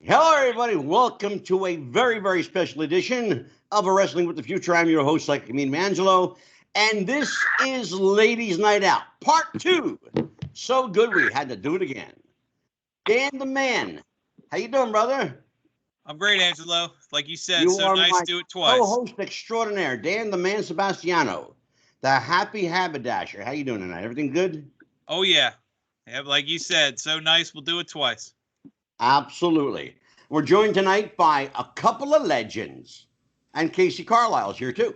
Hello, everybody. Welcome to a very, very special edition of A Wrestling with the Future. I'm your host, like Martin-WWWF, and this is Ladies' Night Out, Part 2. So good we had to do it again. Dan the Man, how you doing, brother? I'm great, Angelo. Like you said, You so are nice my to do it twice. co-host extraordinaire, Dan the Man Sebastiano, the happy haberdasher. How you doing tonight? Everything good? Oh, yeah. Like you said, so nice, we'll do it twice. Absolutely. We're joined tonight by a couple of legends, and Kacee Carlisle's here too.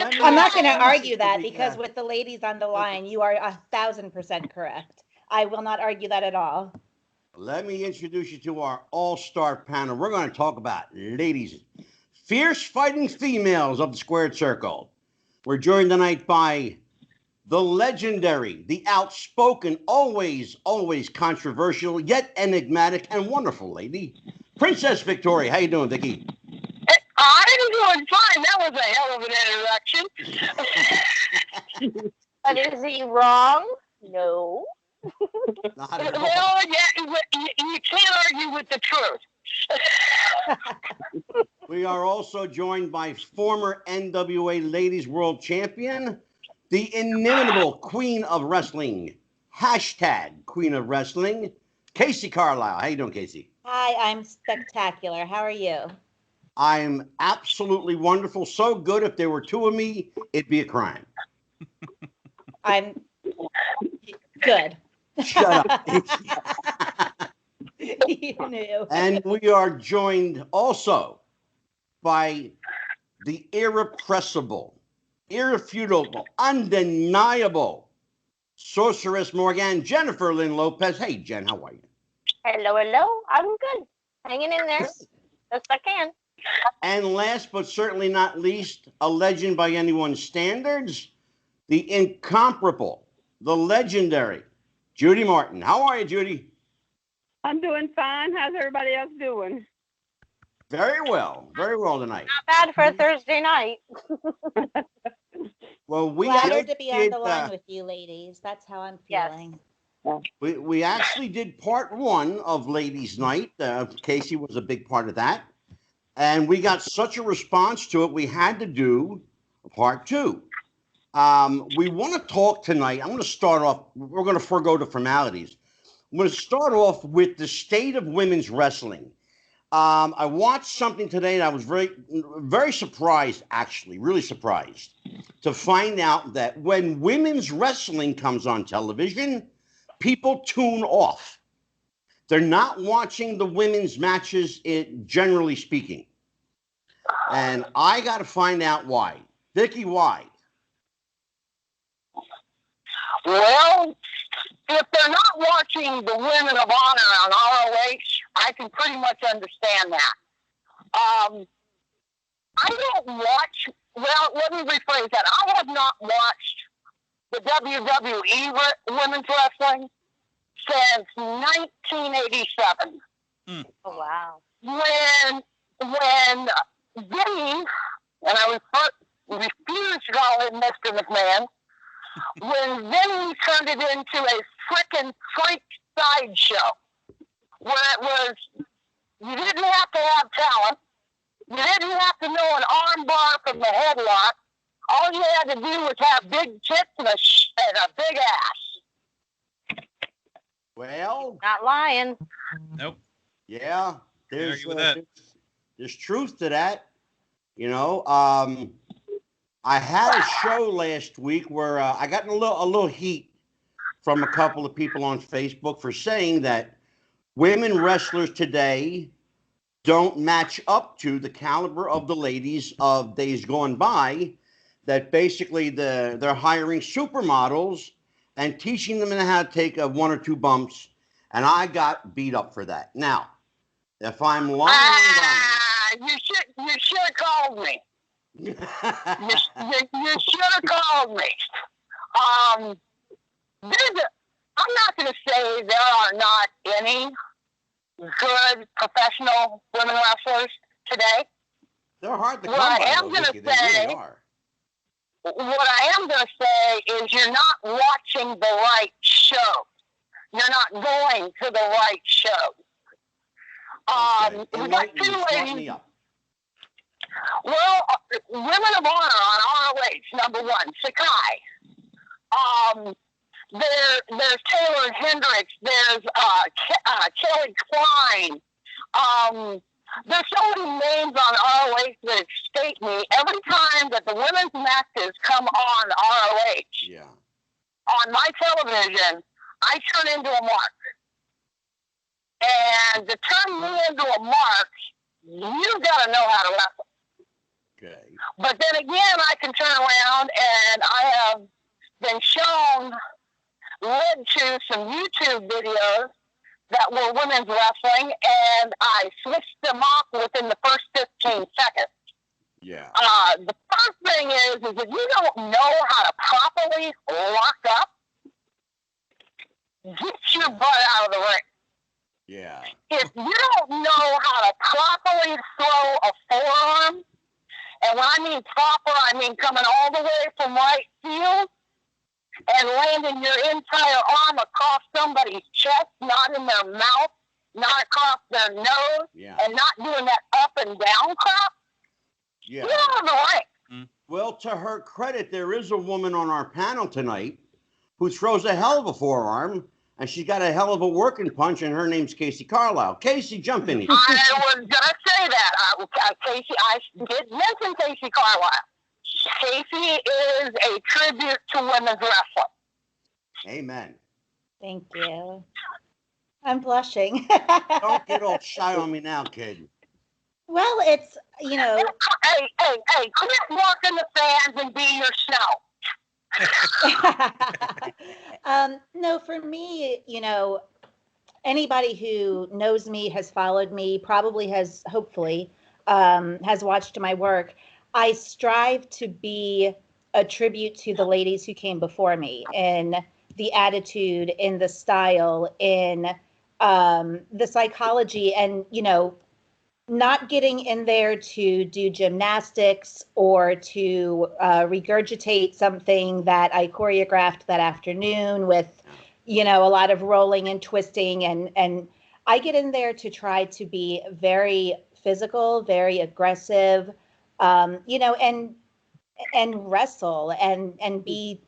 I'm not going to argue that because with the ladies on the line, you are 1,000% correct. I will not argue that at all. Let me introduce you to our all-star panel. We're going to talk about ladies, fierce fighting females of the squared circle. We're joined tonight by the legendary, the outspoken, always controversial, yet enigmatic and wonderful lady, Princess Victoria. How you doing, Vicky? I'm doing fine. That was a hell of an introduction. But is he wrong? No. Not at all. Well, yeah, you can't argue with the truth. We are also joined by former NWA Ladies World Champion, the inimitable Queen of Wrestling, hashtag Queen of Wrestling, Kacee Carlisle. How you doing, Kacee? Hi, I'm spectacular. How are you? I'm absolutely wonderful. So good, if there were two of me, it'd be a crime. I'm good. Shut up. You knew. And we are joined also by the irrepressible, irrefutable, undeniable sorceress Morgan, Jennifer Lynn Lopez. Hey, Jen, how are you? Hello. I'm good. Hanging in there. Best I can. And last but certainly not least, a legend by anyone's standards, the incomparable, the legendary Judy Martin. How are you, Judy? I'm doing fine. How's everybody else doing? Very well tonight. Not bad for a Thursday night. Well, we Glad to be on did, the line with you, ladies. That's how I'm feeling. we actually did part 1 of Ladies' Night. Kacee was a big part of that. And we got such a response to it, we had to do part 2. We want to talk tonight. I'm going to start off. We're going to forego the formalities. I'm going to start off with the state of women's wrestling. I watched something today and I was very surprised, actually, really surprised to find out that when women's wrestling comes on television, people tune off. They're not watching the women's matches, generally speaking. And I got to find out why. Vicky, why? Well, if they're not watching the Women of Honor on ROH, I can pretty much understand that. I don't watch, well, let me rephrase that. I have not watched the WWE women's wrestling since 1987. Oh, wow. When Vinny, and I refuse to call him Mr. McMahon, when Vinny turned it into a frickin' freak sideshow, where it was, you didn't have to have talent, you didn't have to know an arm bar from the headlock, all you had to do was have big tits and a big ass. Well, Not lying. Nope. yeah, Argue with that. there's truth to that. You know, I had a show last week where I got a little heat from a couple of people on Facebook for saying that women wrestlers today don't match up to the caliber of the ladies of days gone by, that basically they're hiring supermodels and teaching them how to take 1 or 2 bumps, and I got beat up for that. Now, if I'm lying, you should have called me. You should have called me. I'm not going to say there are not any good professional women wrestlers today. They're hard to come What by, I am going to say, what I am going to say is you're not watching the right show. you're not going to the right show. Okay. We got Enlighten me, two start ladies. me up. Well, Women of Honor on ROH, number one, Kacee. There's Taylor Hendricks. There's Kelly Klein. There's so many names on ROH that escape me. Every time that the women's matches come on ROH, Yeah. on my television, I turn into a mark. And to turn me into a mark, you got to know how to wrestle. Okay. But then again, I can turn around and I have been shown, led to some YouTube videos that were women's wrestling, and I switched them off within the first 15 seconds. Yeah. The first thing is if you don't know how to properly lock up, get your butt out of the ring. Yeah. If you don't know how to properly throw a forearm, and when I mean proper, I mean coming all the way from right field and landing your entire arm across somebody's chest, not in their mouth, not across their nose, Yeah. and not doing that up and down crap, Yeah. you're out of the ring. Well, to her credit, there is a woman on our panel tonight who throws a hell of a forearm, and she's got a hell of a working punch, and her name's Kacee Carlisle. Kacee, jump in here. I was going to say that. Kacee, I did mention Kacee Carlisle. Kacee is a tribute to women's wrestling. Amen. Thank you. I'm blushing. Don't get all shy on me now, kid. Well, it's, you know, Hey, quit walking the fans and be yourself. no, for me, you know, anybody who knows me, has followed me, probably has, hopefully, has watched my work. I strive to be a tribute to the ladies who came before me in the attitude, in the style, in the psychology, and, you know, not getting in there to do gymnastics or to regurgitate something that I choreographed that afternoon with, you know, a lot of rolling and twisting. And I get in there to try to be very physical, very aggressive, you know, and wrestle and be,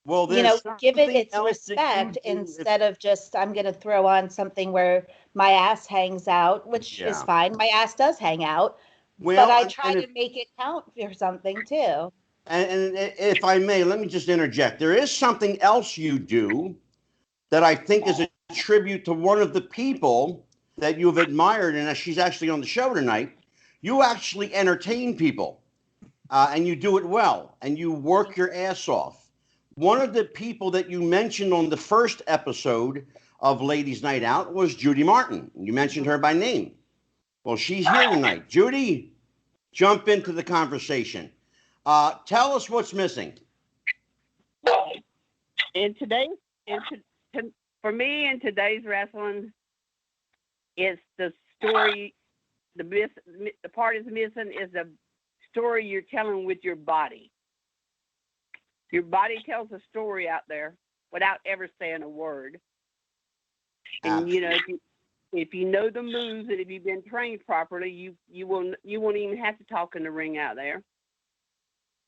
Well, you know, there's give it something its else that you respect do instead of just, I'm going to throw on something where my ass hangs out, which is Yeah. fine. My ass does hang out, Well, but I and- try and to make it count for something too. And if I may, let me just interject. There is something else you do that I think is a tribute to one of the people that you've admired, and she's actually on the show tonight. You actually entertain people, and you do it well, and you work your ass off. One of the people that you mentioned on the first episode of Ladies Night Out was Judy Martin. You mentioned her by name. Well, she's here tonight. Judy, jump into the conversation. Tell us what's missing. For me, in today's wrestling, it's the story. The part is missing is the story you're telling with your body. Your body tells a story out there without ever saying a word. And you know, if you know the moves and if you've been trained properly, you won't even have to talk in the ring out there.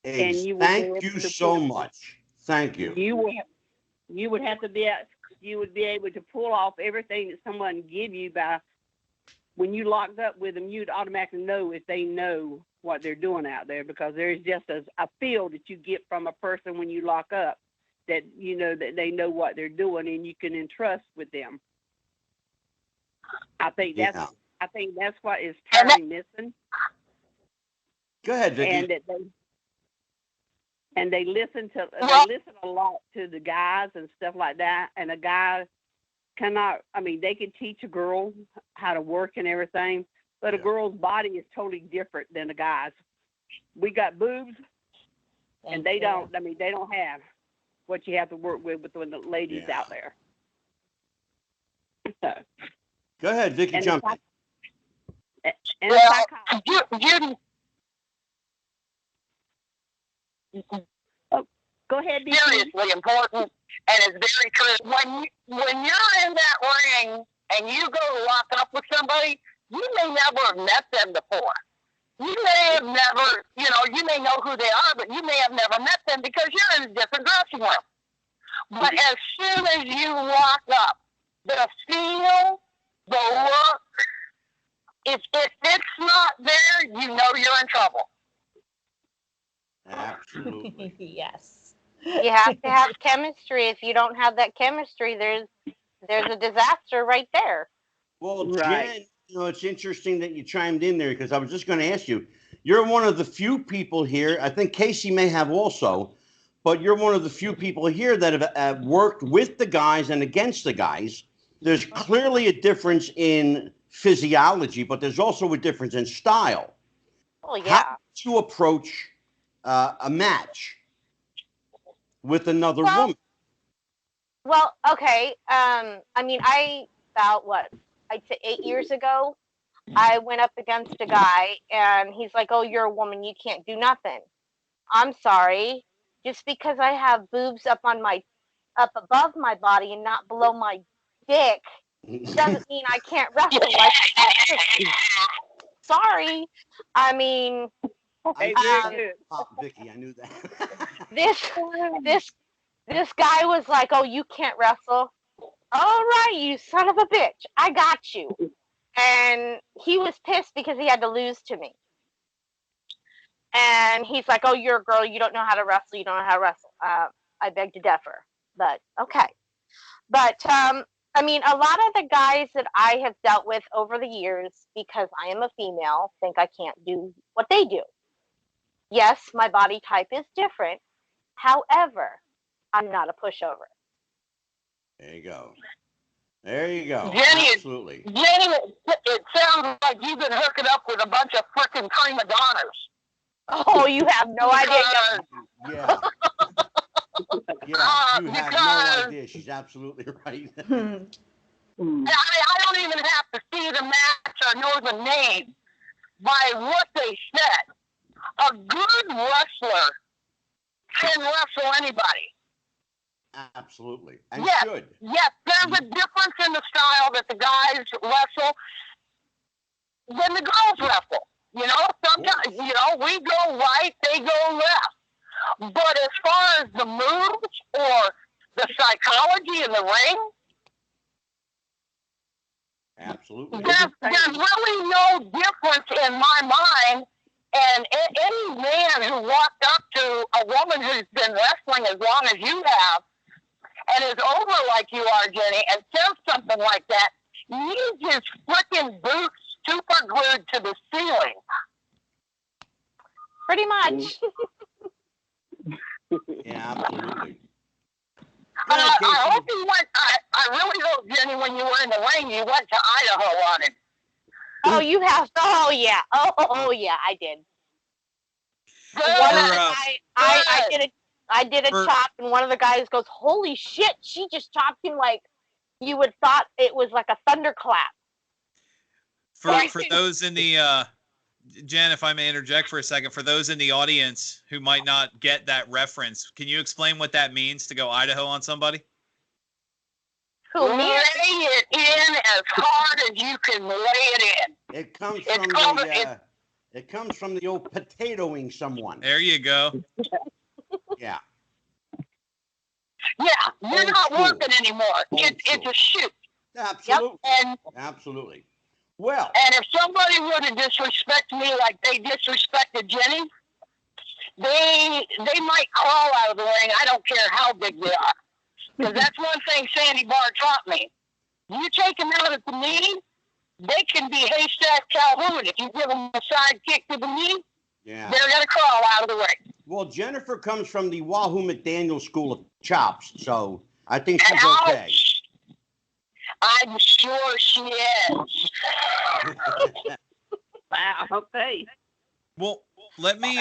And you will Thank you so much. Thank you. You would be able to pull off everything that someone give you by when you locked up with them. You'd automatically know if they know what they're doing out there, because there's just a feel that you get from a person when you lock up, that you know that they know what they're doing and you can entrust with them. I think that's what is terribly missing. Go ahead, Vicky. And they listen a lot to the guys and stuff like that. And a guy they can teach a girl how to work and everything, but a girl's body is totally different than a guy's. We got boobs, and they don't have what you have to work with the ladies out there. So. Go ahead, Vicky, jump in. Judy. Oh, go ahead, Vicky. Seriously important. and it's very true. When you're in that ring and you go to lock up with somebody, you may never have met them before. You may have never, you may know who they are, but you may have never met them because you're in a different dressing room. But as soon as you lock up, the feel, the look, if it's not there, you know you're in trouble. Absolutely. Yes. You have to have chemistry. If you don't have that chemistry, there's a disaster right there. Well, Right. Jen, it's interesting that you chimed in there because I was just going to ask you. You're one of the few people here. I think Kacee may have also, but you're one of the few people here that have worked with the guys and against the guys. There's clearly a difference in physiology, but there's also a difference in style. Oh How yeah. to approach a match with another Well, woman? Well, okay. I mean, I'd say 8 years ago, I went up against a guy and he's like, "Oh, you're a woman, you can't do nothing." I'm sorry. Just because I have boobs up above my body and not below my dick doesn't mean I can't wrestle like that. Sorry. I mean, Hey, I Vic, Vicky, I knew that. this guy was like, "Oh, you can't wrestle." All right, you son of a bitch. I got you. And he was pissed because he had to lose to me. And he's like, "Oh, you're a girl. You don't know how to wrestle. You don't know how to wrestle." I beg to differ, but okay. But I mean, a lot of the guys that I have dealt with over the years, because I am a female, think I can't do what they do. Yes, my body type is different. However, I'm not a pushover. There you go. There you go. Jenny, Absolutely. Jenny, it sounds like you've been hooking up with a bunch of freaking prima donnas. Oh, you have no idea. Yeah. Yeah, you have no idea. She's absolutely right. I don't even have to see the match or know the name. By what they said, a good wrestler can wrestle anybody. Absolutely. And Yes, should. yes, there's a difference in the style that the guys wrestle than the girls wrestle. Sometimes, we go right, they go left. But as far as the moves or the psychology in the ring, Absolutely. there's really no difference in my mind. And any man who walked up to a woman who's been wrestling as long as you have and is over like you are, Jenny, and says something like that, needs his freaking boots super glued to the ceiling. Pretty much. Yeah, absolutely. I hope you went. I really hope, Jenny, when you were in the ring, you went to Idaho on it. Oh, you have. Oh yeah. Oh yeah, I did. Good. I did a chop, and one of the guys goes, "Holy shit! She just chopped him like you would thought it was like a thunderclap." For those in the Jen, if I may interject for a second, for those in the audience who might not get that reference, can you explain what that means to go Idaho on somebody? Who, me? Lay it in as hard as you can lay it in. It comes from the old potatoing someone. There you go. Yeah. Yeah, you're not working anymore. It's a shoot. Absolutely. Yep. Absolutely. Well. And if somebody were to disrespect me like they disrespected Jenny, they might crawl out of the ring. I don't care how big they are. Because that's one thing Sandy Barr taught me. You take them out at the knee, they can be Haystack Calhoun. If you give them a side kick to the knee, they're going to crawl out of the ring. Well, Jennifer comes from the Wahoo McDaniel School of Chops, so I think she's okay. I'm sure she is. wow. Okay. Well, let me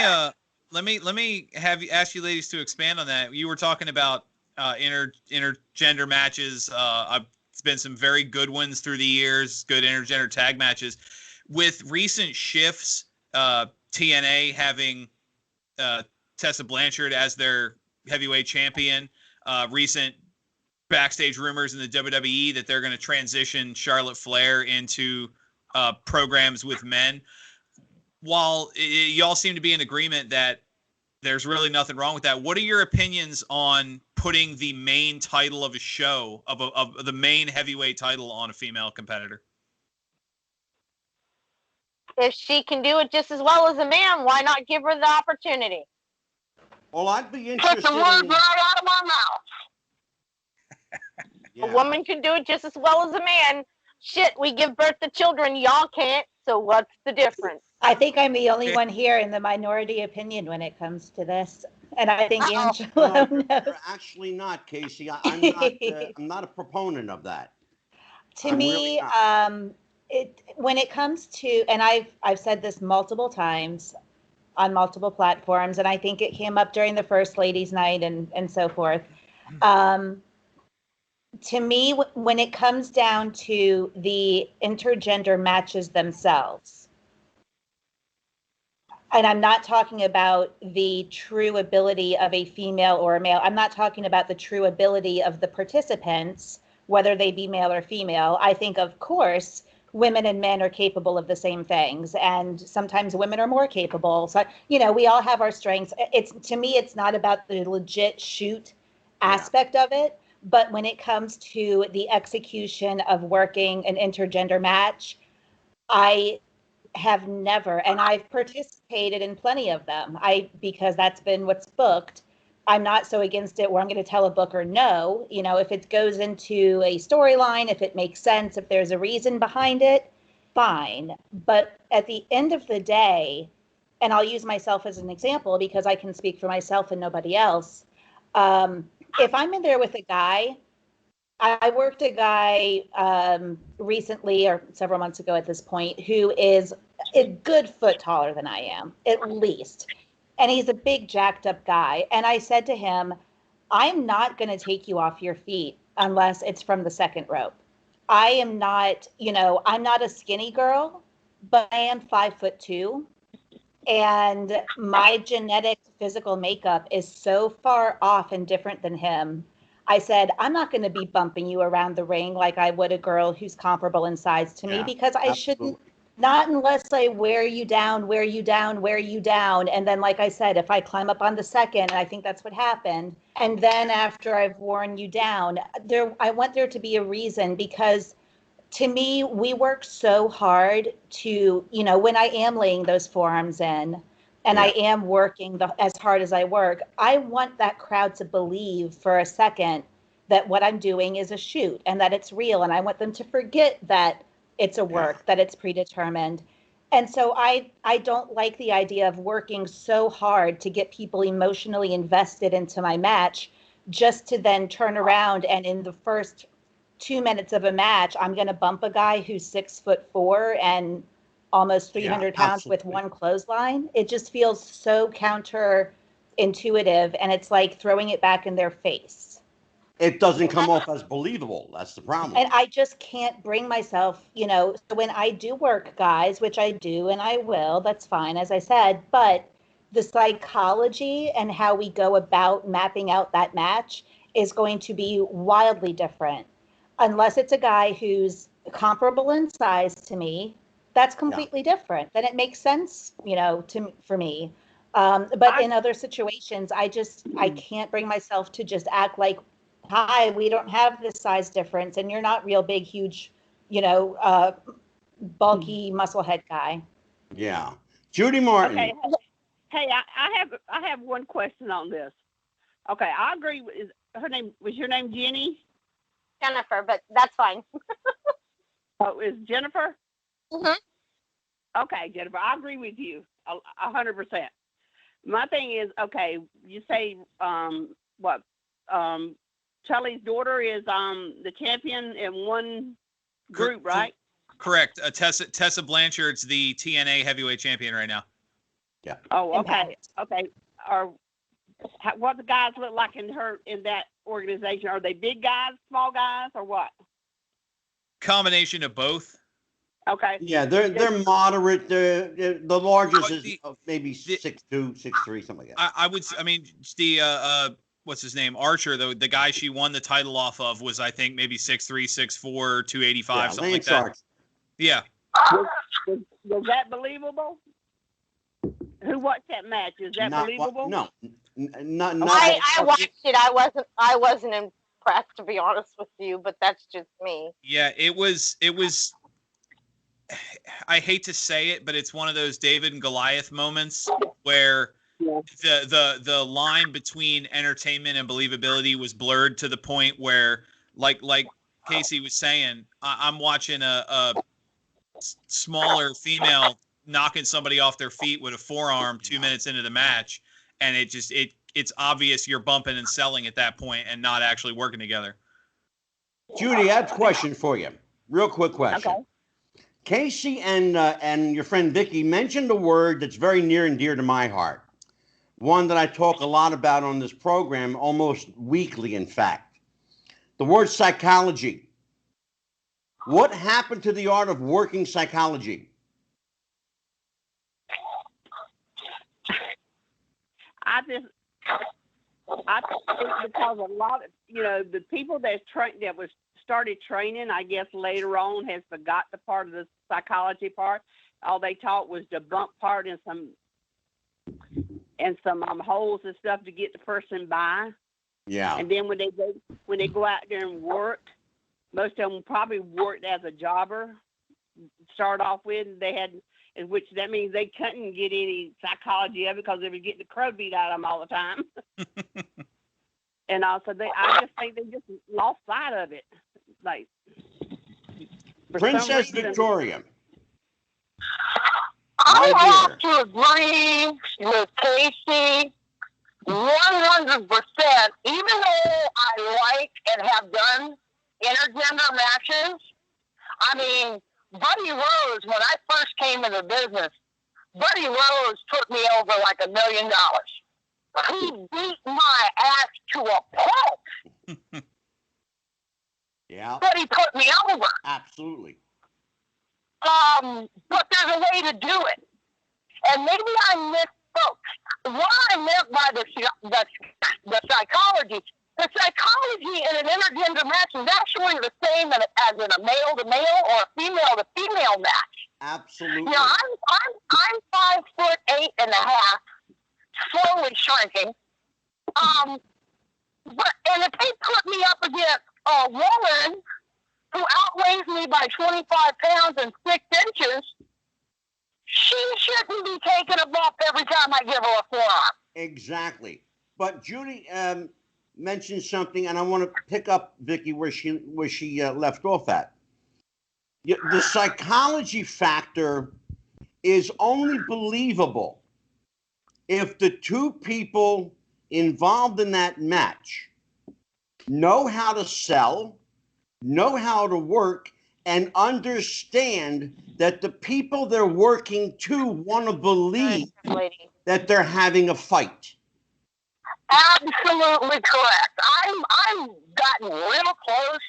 ask you ladies to expand on that. You were talking about intergender matches. It's been some very good ones through the years, good intergender tag matches. With recent shifts, TNA having Tessa Blanchard as their heavyweight champion, recent backstage rumors in the WWE that they're going to transition Charlotte Flair into programs with men. While y'all seem to be in agreement that there's really nothing wrong with that, what are your opinions on putting the main title of a show, of the main heavyweight title, on a female competitor? If she can do it just as well as a man, why not give her the opportunity? Well, I'd be Took interested the words in. right out of my mouth. Yeah. A woman can do it just as well as a man. Shit, we give birth to children, y'all can't. So what's the difference? I think I'm the only one here in the minority opinion when it comes to this, and I think Uh-oh. Angelo No, knows. you're actually not, Kacee. I'm not a proponent of that. To I'm me, really not. when it comes to, and I've said this multiple times on multiple platforms, and I think it came up during the first ladies' night and so forth. To me, when it comes down to the intergender matches themselves, and I'm not talking about the true ability of a female or a male. I'm not talking about the true ability of the participants, whether they be male or female. I think, of course, women and men are capable of the same things, and sometimes women are more capable. So, we all have our strengths. To me, it's not about the legit shoot aspect of it, but when it comes to the execution of working an intergender match, I have never, and I've participated in plenty of them. Because that's been what's booked. I'm not so against it where I'm going to tell a booker no. If it goes into a storyline, if it makes sense, if there's a reason behind it, fine. But at the end of the day, and I'll use myself as an example because I can speak for myself and nobody else. If I'm in there with a guy, I worked a guy recently, or several months ago at this point, who is a good foot taller than I am, at least. And he's a big jacked up guy. And I said to him, I'm not going to take you off your feet unless it's from the second rope. I am not, I'm not a skinny girl, but I am 5'2". And my genetic physical makeup is so far off and different than him. I said, I'm not going to be bumping you around the ring like I would a girl who's comparable in size to me, because I shouldn't, not unless I wear you down. And then, like I said, if I climb up on the second, and I think that's what happened, and then after I've worn you down, I want there to be a reason, because to me, we work so hard to, when I am laying those forearms in, and I am working as hard as I work, I want that crowd to believe for a second that what I'm doing is a shoot and that it's real. And I want them to forget that it's a work, that it's predetermined. And so I don't like the idea of working so hard to get people emotionally invested into my match, just to then turn around and in the first 2 minutes of a match, I'm going to bump a guy who's 6'4" and almost 300 pounds with one clothesline. It just feels so counterintuitive, and it's like throwing it back in their face. It doesn't come off as believable. That's the problem. And I just can't bring myself, so when I do work guys, which I do and I will, that's fine, as I said, but the psychology and how we go about mapping out that match is going to be wildly different. Unless it's a guy who's comparable in size to me, that's completely different. Then it makes sense, for me. But in other situations, I can't bring myself to just act like, hi, we don't have this size difference, and you're not real big, huge, bulky musclehead guy. Yeah, Judy Martin. Okay. Hey, I have one question on this. Okay, I agree. Was your name Jenny? Jennifer, but that's fine. Oh, is Jennifer? Mm-hmm. Okay, Jennifer, I agree with you 100%. My thing is, okay, you say Charlie's daughter is the champion in one group, right? Correct. Tessa Blanchard's the TNA heavyweight champion right now. Yeah. Oh, okay. Okay. What the guys look like in that organization? Are they big guys, small guys, or what? Combination of both. Okay. Yeah, they're moderate. The largest is maybe 6'2", 6'3", something like that. I mean, the what's his name, Archer, the guy she won the title off of was, I think, maybe 6'3", 6'4", 285, something like that. Archer. Yeah. Was that believable? Who watched that match? Is that believable? No, not. I watched it. I wasn't impressed, to be honest with you, but that's just me. Yeah, it was. I hate to say it, but it's one of those David and Goliath moments where the line between entertainment and believability was blurred to the point where, like Kacee was saying, I'm watching a smaller female knocking somebody off their feet with a forearm 2 minutes into the match, and it's obvious you're bumping and selling at that point and not actually working together. Judy, I have a question for you. Real quick question. Okay. Kacee and your friend Vicky mentioned a word that's very near and dear to my heart. One that I talk a lot about on this program, almost weekly, in fact. The word psychology. What happened to the art of working psychology? I think because a lot of, the people that started training, I guess later on, has forgot the part of the psychology part. All they taught was the bump part and some holes and stuff to get the person by. Yeah. And then when they go out there and work, most of them probably worked as a jobber. Start off with, which that means they couldn't get any psychology of it because they were getting the crow beat out of them all the time. And also, I just think they just lost sight of it. Like Princess Victoria. I have to agree with Kacee 100%. Even though I like and have done intergender matches, I mean, Buddy Rose, when I first came into business, Buddy Rose took me over like $1 million. He beat my ass to a pulp. Yeah. But he put me over. Absolutely. But there's a way to do it. And maybe I misspoke. What I meant by the psychology, the psychology in an intergender match is actually the same as in a male-to-male or a female-to-female match. Absolutely. I'm 5'8.5", slowly shrinking. And if they put me up against a woman who outweighs me by 25 pounds and 6 inches, she shouldn't be taking a bump every time I give her a forearm. Exactly. But Judy mentioned something, and I want to pick up Vicky where she left off at. The psychology factor is only believable if the two people involved in that match know how to sell, know how to work, and understand that the people they're working to want to believe that they're having a fight. Absolutely correct. I'm gotten real close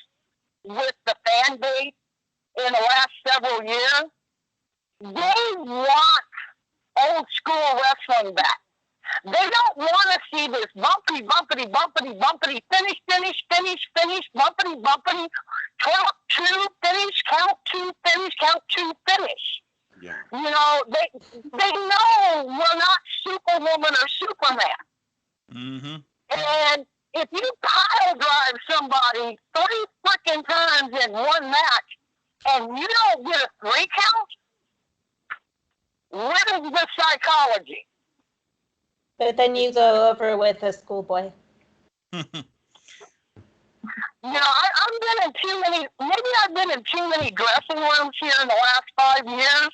with the fan base in the last several years. They want old school wrestling back. They don't want to see this bumpity, bumpity, bumpity, bumpity, finish, bumpity, bumpity, count 2, finish, count 2, finish, count 2, finish. Yeah. They know we're not Superwoman or Superman. Mm-hmm. And if you pile drive somebody 3 freaking times in one match and you don't get a 3 count, where is the psychology? But then you go over with a schoolboy. I've been in too many, maybe I've been in too many dressing rooms here in the last 5 years.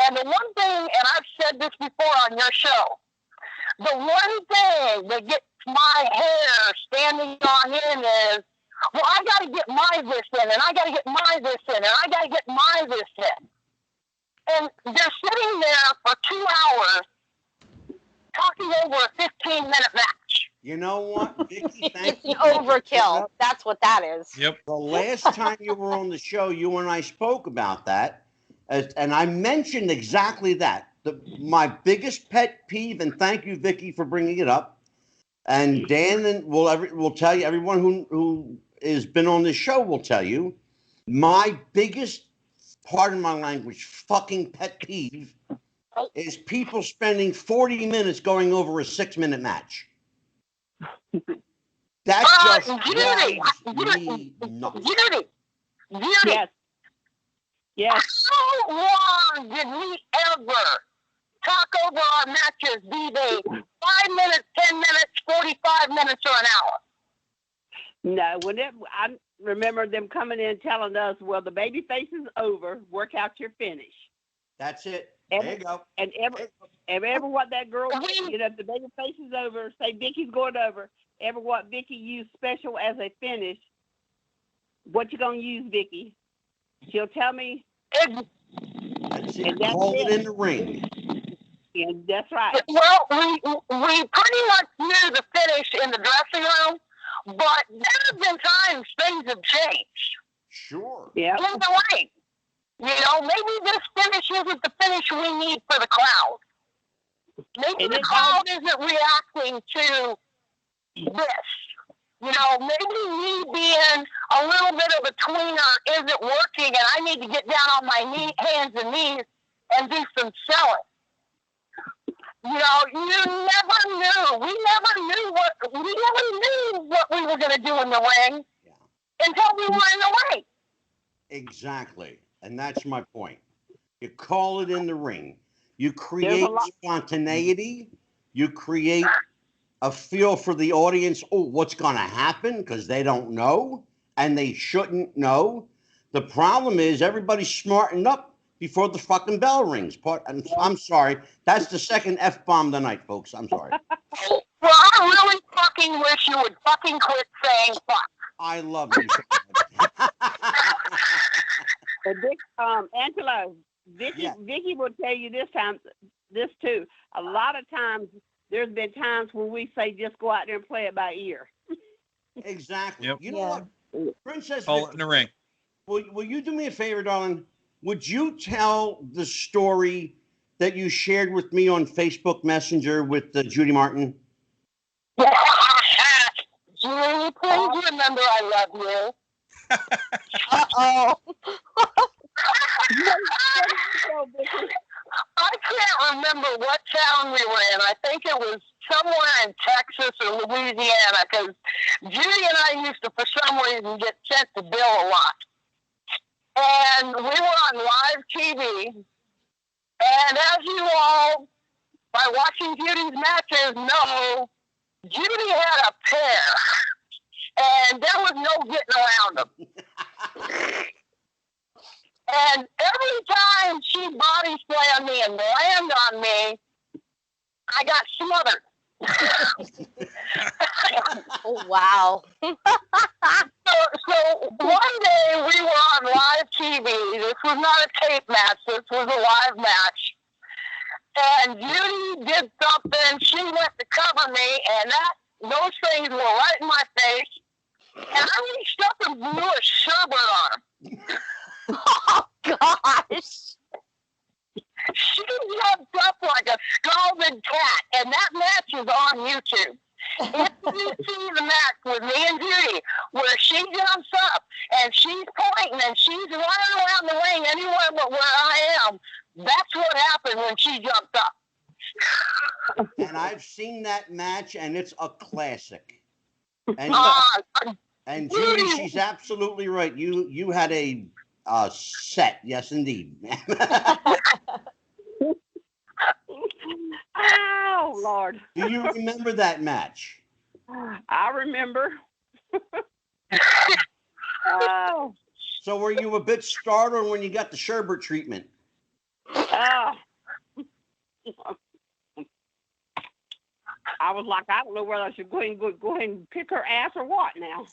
And the one thing, and I've said this before on your show, the one thing that gets my hair standing on end is, well, I got to get my this in, and I got to get my this in, and I got to get my this in. And they're sitting there for 2 hours talking over a 15-minute match. You know what, Vicky? Thank It's an overkill. That's what that is. Yep. The last time you were on the show, you and I spoke about that, and I mentioned exactly that. My biggest pet peeve, and thank you, Vicky, for bringing it up, And Dan will tell you, everyone who has been on this show will tell you, my biggest, pardon my language, fucking pet peeve is people spending 40 minutes going over a 6-minute match. That just Judy, drives me nuts. Judy, Yes. Yes. how long did we ever talk over our matches, be they 5 minutes, 10 minutes, 45 minutes, or an hour? No, I remember them coming in telling us, well, the baby face is over, work out your finish. That's it. There you go. And ever what that girl, if the baby face is over, say Vicky's going over, ever what Vicky used special as a finish, what you going to use, Vicky? She'll tell me. That's it. Call it in the ring. And that's right. Well, we pretty much knew the finish in the dressing room, but there have been times things have changed. Sure. Yeah. In the ring. Maybe this finish isn't the finish we need for the crowd. Maybe the crowd isn't reacting to this. Maybe me being a little bit of a tweener isn't working, and I need to get down on my hands and knees and do some selling. You never knew. We never knew what we were going to do in the ring until we were in the ring. Exactly. And that's my point. You call it in the ring. You create spontaneity. You create a feel for the audience. Oh, what's going to happen? Because they don't know, and they shouldn't know. The problem is everybody's smarting up before the fucking bell rings. I'm sorry. That's the second F-bomb tonight, folks. I'm sorry. Well, I really fucking wish you would fucking quit saying fuck. I love you so much. Angela, Vicky will tell you this too. A lot of times, there's been times when we say just go out there and play it by ear. Exactly. Yep. You know what? Princess Call Vicky, it in the ring. will you do me a favor, darling? Would you tell the story that you shared with me on Facebook Messenger with Judy Martin? Judy, please remember I love you. Uh-oh. I can't remember what town we were in. I think it was somewhere in Texas or Louisiana, because Judy and I used to, for some reason, get sent to Bill a lot. And we were on live TV. And as you all, by watching Judy's matches, know, Judy had a pair. And there was no getting around them. And every time she body slammed me and landed on me, I got smothered. Oh, wow. So one day we were on live TV. This was not a tape match. This was a live match. And Judy did something. She went to cover me, and those things were right in my face. And I reached up and blew a sherbet on her. Oh, gosh. She jumped up like a scalded cat, and that match is on YouTube. If you see the match with me and Judy, where she jumps up and she's pointing and she's running around the ring anywhere but where I am, that's what happened when she jumped up. And I've seen that match, and it's a classic. And Judy, she's absolutely right. You had a set, yes, indeed. Oh, Lord. Do you remember that match? I remember. Oh. So were you a bit startled when you got the sherbet treatment? I was like, I don't know whether I should go ahead and pick her ass or what now.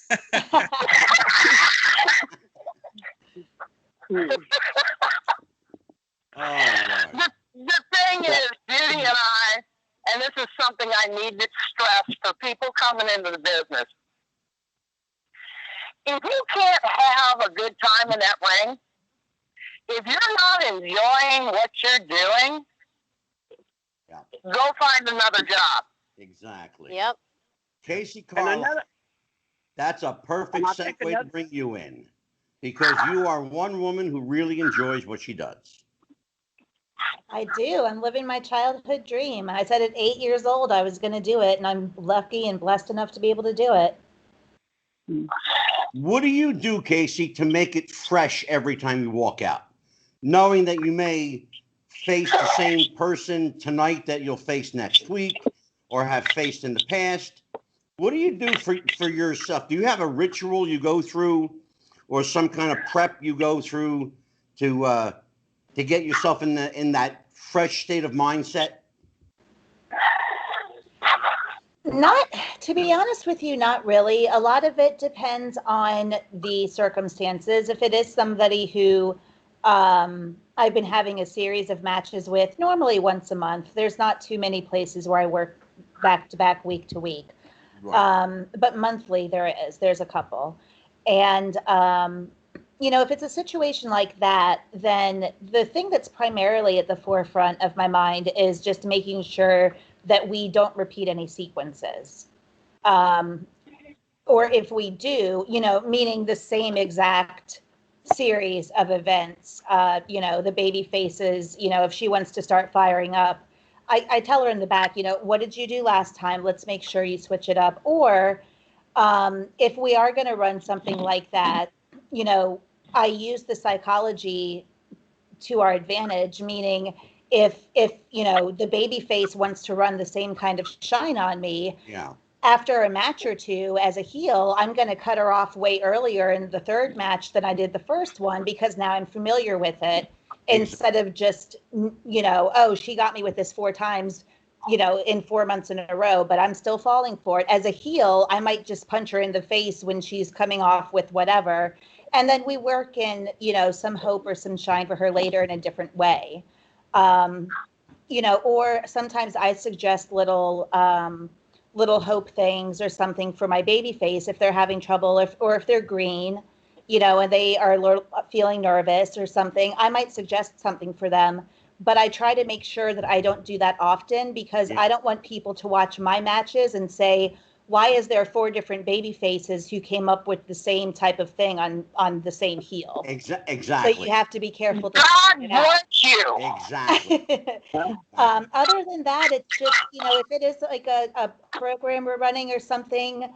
The thing is, Judy and I, and this is something I need to stress for people coming into the business. If you can't have a good time in that ring, if you're not enjoying what you're doing, go find another job. Exactly. Yep. Kacee, And Carlisle, another, that's a perfect I'll take segue to another- bring you in, because you are one woman who really enjoys what she does. I do. I'm living my childhood dream. I said at 8 years old I was going to do it, and I'm lucky and blessed enough to be able to do it. What do you do, Kacee, to make it fresh every time you walk out, knowing that you may face the same person tonight that you'll face next week or have faced in the past? What do you do for yourself? Do you have a ritual you go through or some kind of prep you go through to get yourself in that fresh state of mindset? Not, to be honest with you, not really. A lot of it depends on the circumstances. If it is somebody who I've been having a series of matches with, normally once a month, there's not too many places where I work back to back, week to week. Right. But monthly there's a couple. And, if it's a situation like that, then the thing that's primarily at the forefront of my mind is just making sure that we don't repeat any sequences. Or if we do, meaning the same exact series of events, the baby faces, if she wants to start firing up, I tell her in the back, what did you do last time? Let's make sure you switch it up. Or if we are going to run something like that, I use the psychology to our advantage, meaning if the baby face wants to run the same kind of shine on me, Yeah. after a match or two as a heel, I'm going to cut her off way earlier in the third match than I did the first one, because now I'm familiar with it, instead of just, oh, she got me with this 4 times, in 4 months in a row, but I'm still falling for it. As a heel, I might just punch her in the face when she's coming off with whatever. And then we work in, some hope or some shine for her later in a different way. Or sometimes I suggest little hope things or something for my baby face if they're having trouble, or if they're green, and they are feeling nervous or something. I might suggest something for them, but I try to make sure that I don't do that often, because I don't want people to watch my matches and say, why is there 4 different baby faces who came up with the same type of thing on the same heel? Exactly. So you have to be careful. God bless you. Exactly. Other than that, it's just, if it is like a program we're running or something,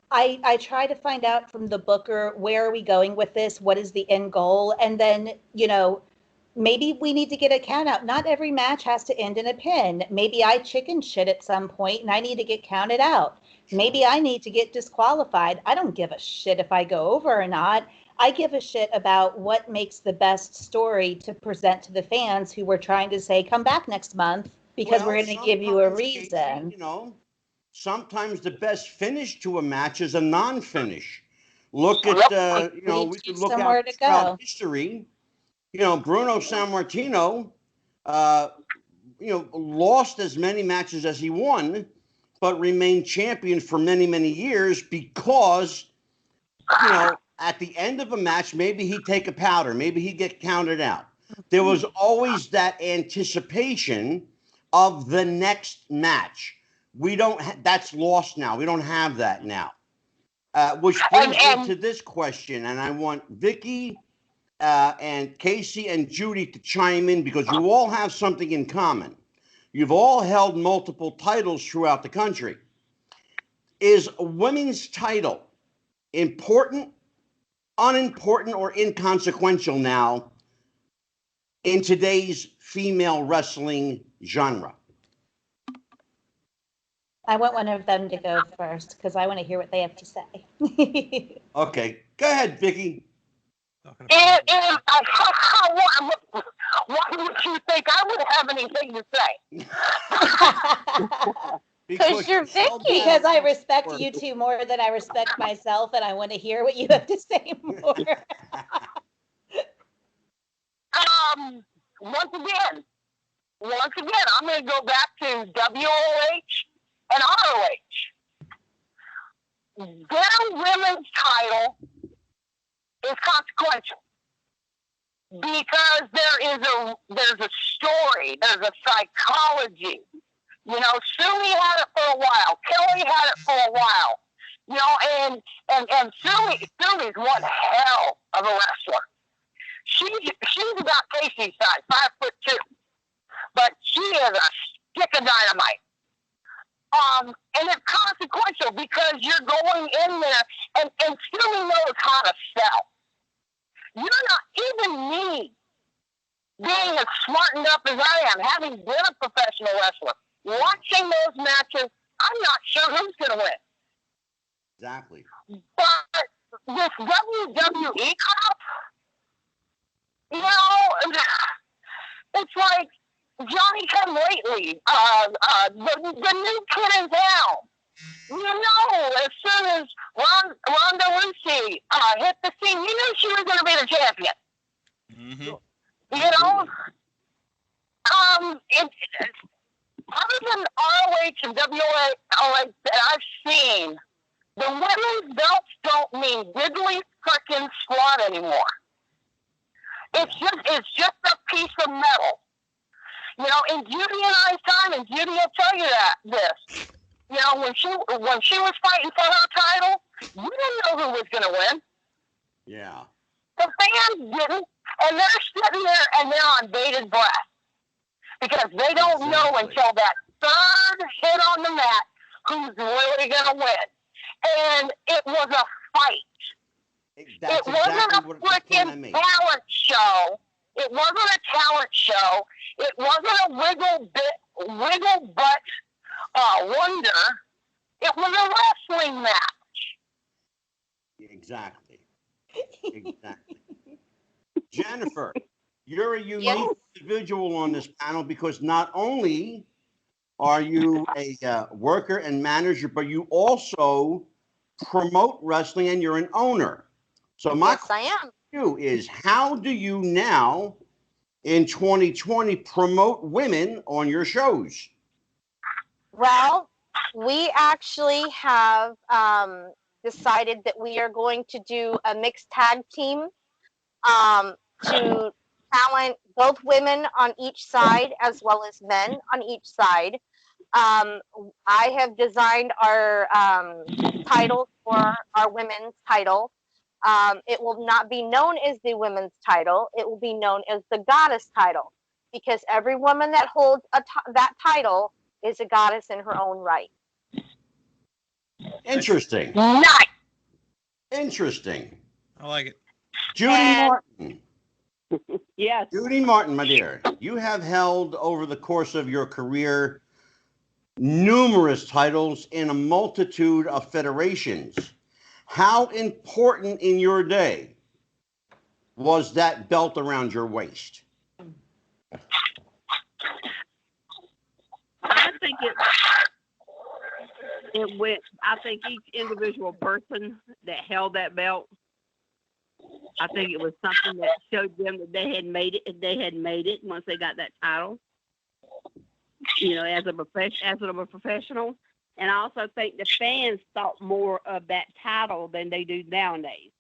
I try to find out from the booker, where are we going with this? What is the end goal? And then, maybe we need to get a count out. Not every match has to end in a pin. Maybe I chicken shit at some point and I need to get counted out. Maybe I need to get disqualified. I don't give a shit if I go over or not. I give a shit about what makes the best story to present to the fans who were trying to say, come back next month, because we're going to give you a reason. Kacee, sometimes the best finish to a match is a non-finish. Look at, we could look Somewhere out to throughout go. history. Bruno Sammartino, lost as many matches as he won, but remained champion for many, many years because, at the end of a match, maybe he'd take a powder, maybe he'd get counted out. There was always that anticipation of the next match. That's lost now. We don't have that now. Which brings me to this question, and I want Vicky and Kacee and Judy to chime in, because you all have something in common. You've all held multiple titles throughout the country. Is a women's title important, unimportant, or inconsequential now in today's female wrestling genre? I want one of them to go first, because I want to hear what they have to say. Okay, go ahead, Vicky. Why would you think I would have anything to say? Because you're Vicky. Because I respect you two more than I respect myself, and I want to hear what you have to say more. Once again, I'm going to go back to WOH and ROH. Their women's title is consequential, because there's a story, there's a psychology You know, Sumi had it for a while. Kelly had it for a while. You know, and Sumi's one hell of a wrestler. She's about Kacee's size, 5'2", but she is a stick of dynamite. And it's consequential because you're going in there, and Sumi knows how to sell. You're not, even me, being as smartened up as I am, having been a professional wrestler, watching those matches, I'm not sure who's going to win. Exactly. But this WWE crap, you know, it's like Johnny Come Lately, the new kid in town. You know, as soon as Ronda Rousey hit the scene, you knew she was going to be the champion. Mm-hmm. You know, other than ROH and WA that I've seen, the women's belts don't mean diddly frickin' squat anymore. It's just a piece of metal. You know, in Judy and I's time, and Judy will tell you this. You know, when she was fighting for her title, you didn't know who was going to win. Yeah. The fans didn't, and they're sitting there and they're on bated breath because they don't know until that third hit on the mat who's really going to win. And it was a fight. That's it wasn't exactly a freaking talent show. It wasn't a talent show. It wasn't a wiggle butt wonder. It was a wrestling match. Exactly. Exactly. Jennifer, you're a unique individual on this panel because not only are you a worker and manager, but you also promote wrestling and you're an owner. So my Yes, I am. question is, how do you now in 2020 promote women on your shows? Well, we actually have decided that we are going to do a mixed tag team to talent both women on each side as well as men on each side. I have designed our titles for our women's title. It will not be known as the women's title. It will be known as the goddess title because every woman that holds that title is a goddess in her own right. Interesting. Nice. Interesting. I like it. Judy Martin. Yes. Judy Martin, my dear, you have held over the course of your career numerous titles in a multitude of federations. How important in your day was that belt around your waist? I think it went. I think each individual person that held that belt, I think it was something that showed them that they had made it. They had made it once they got that title. You know, as a professional, and I also think the fans thought more of that title than they do nowadays.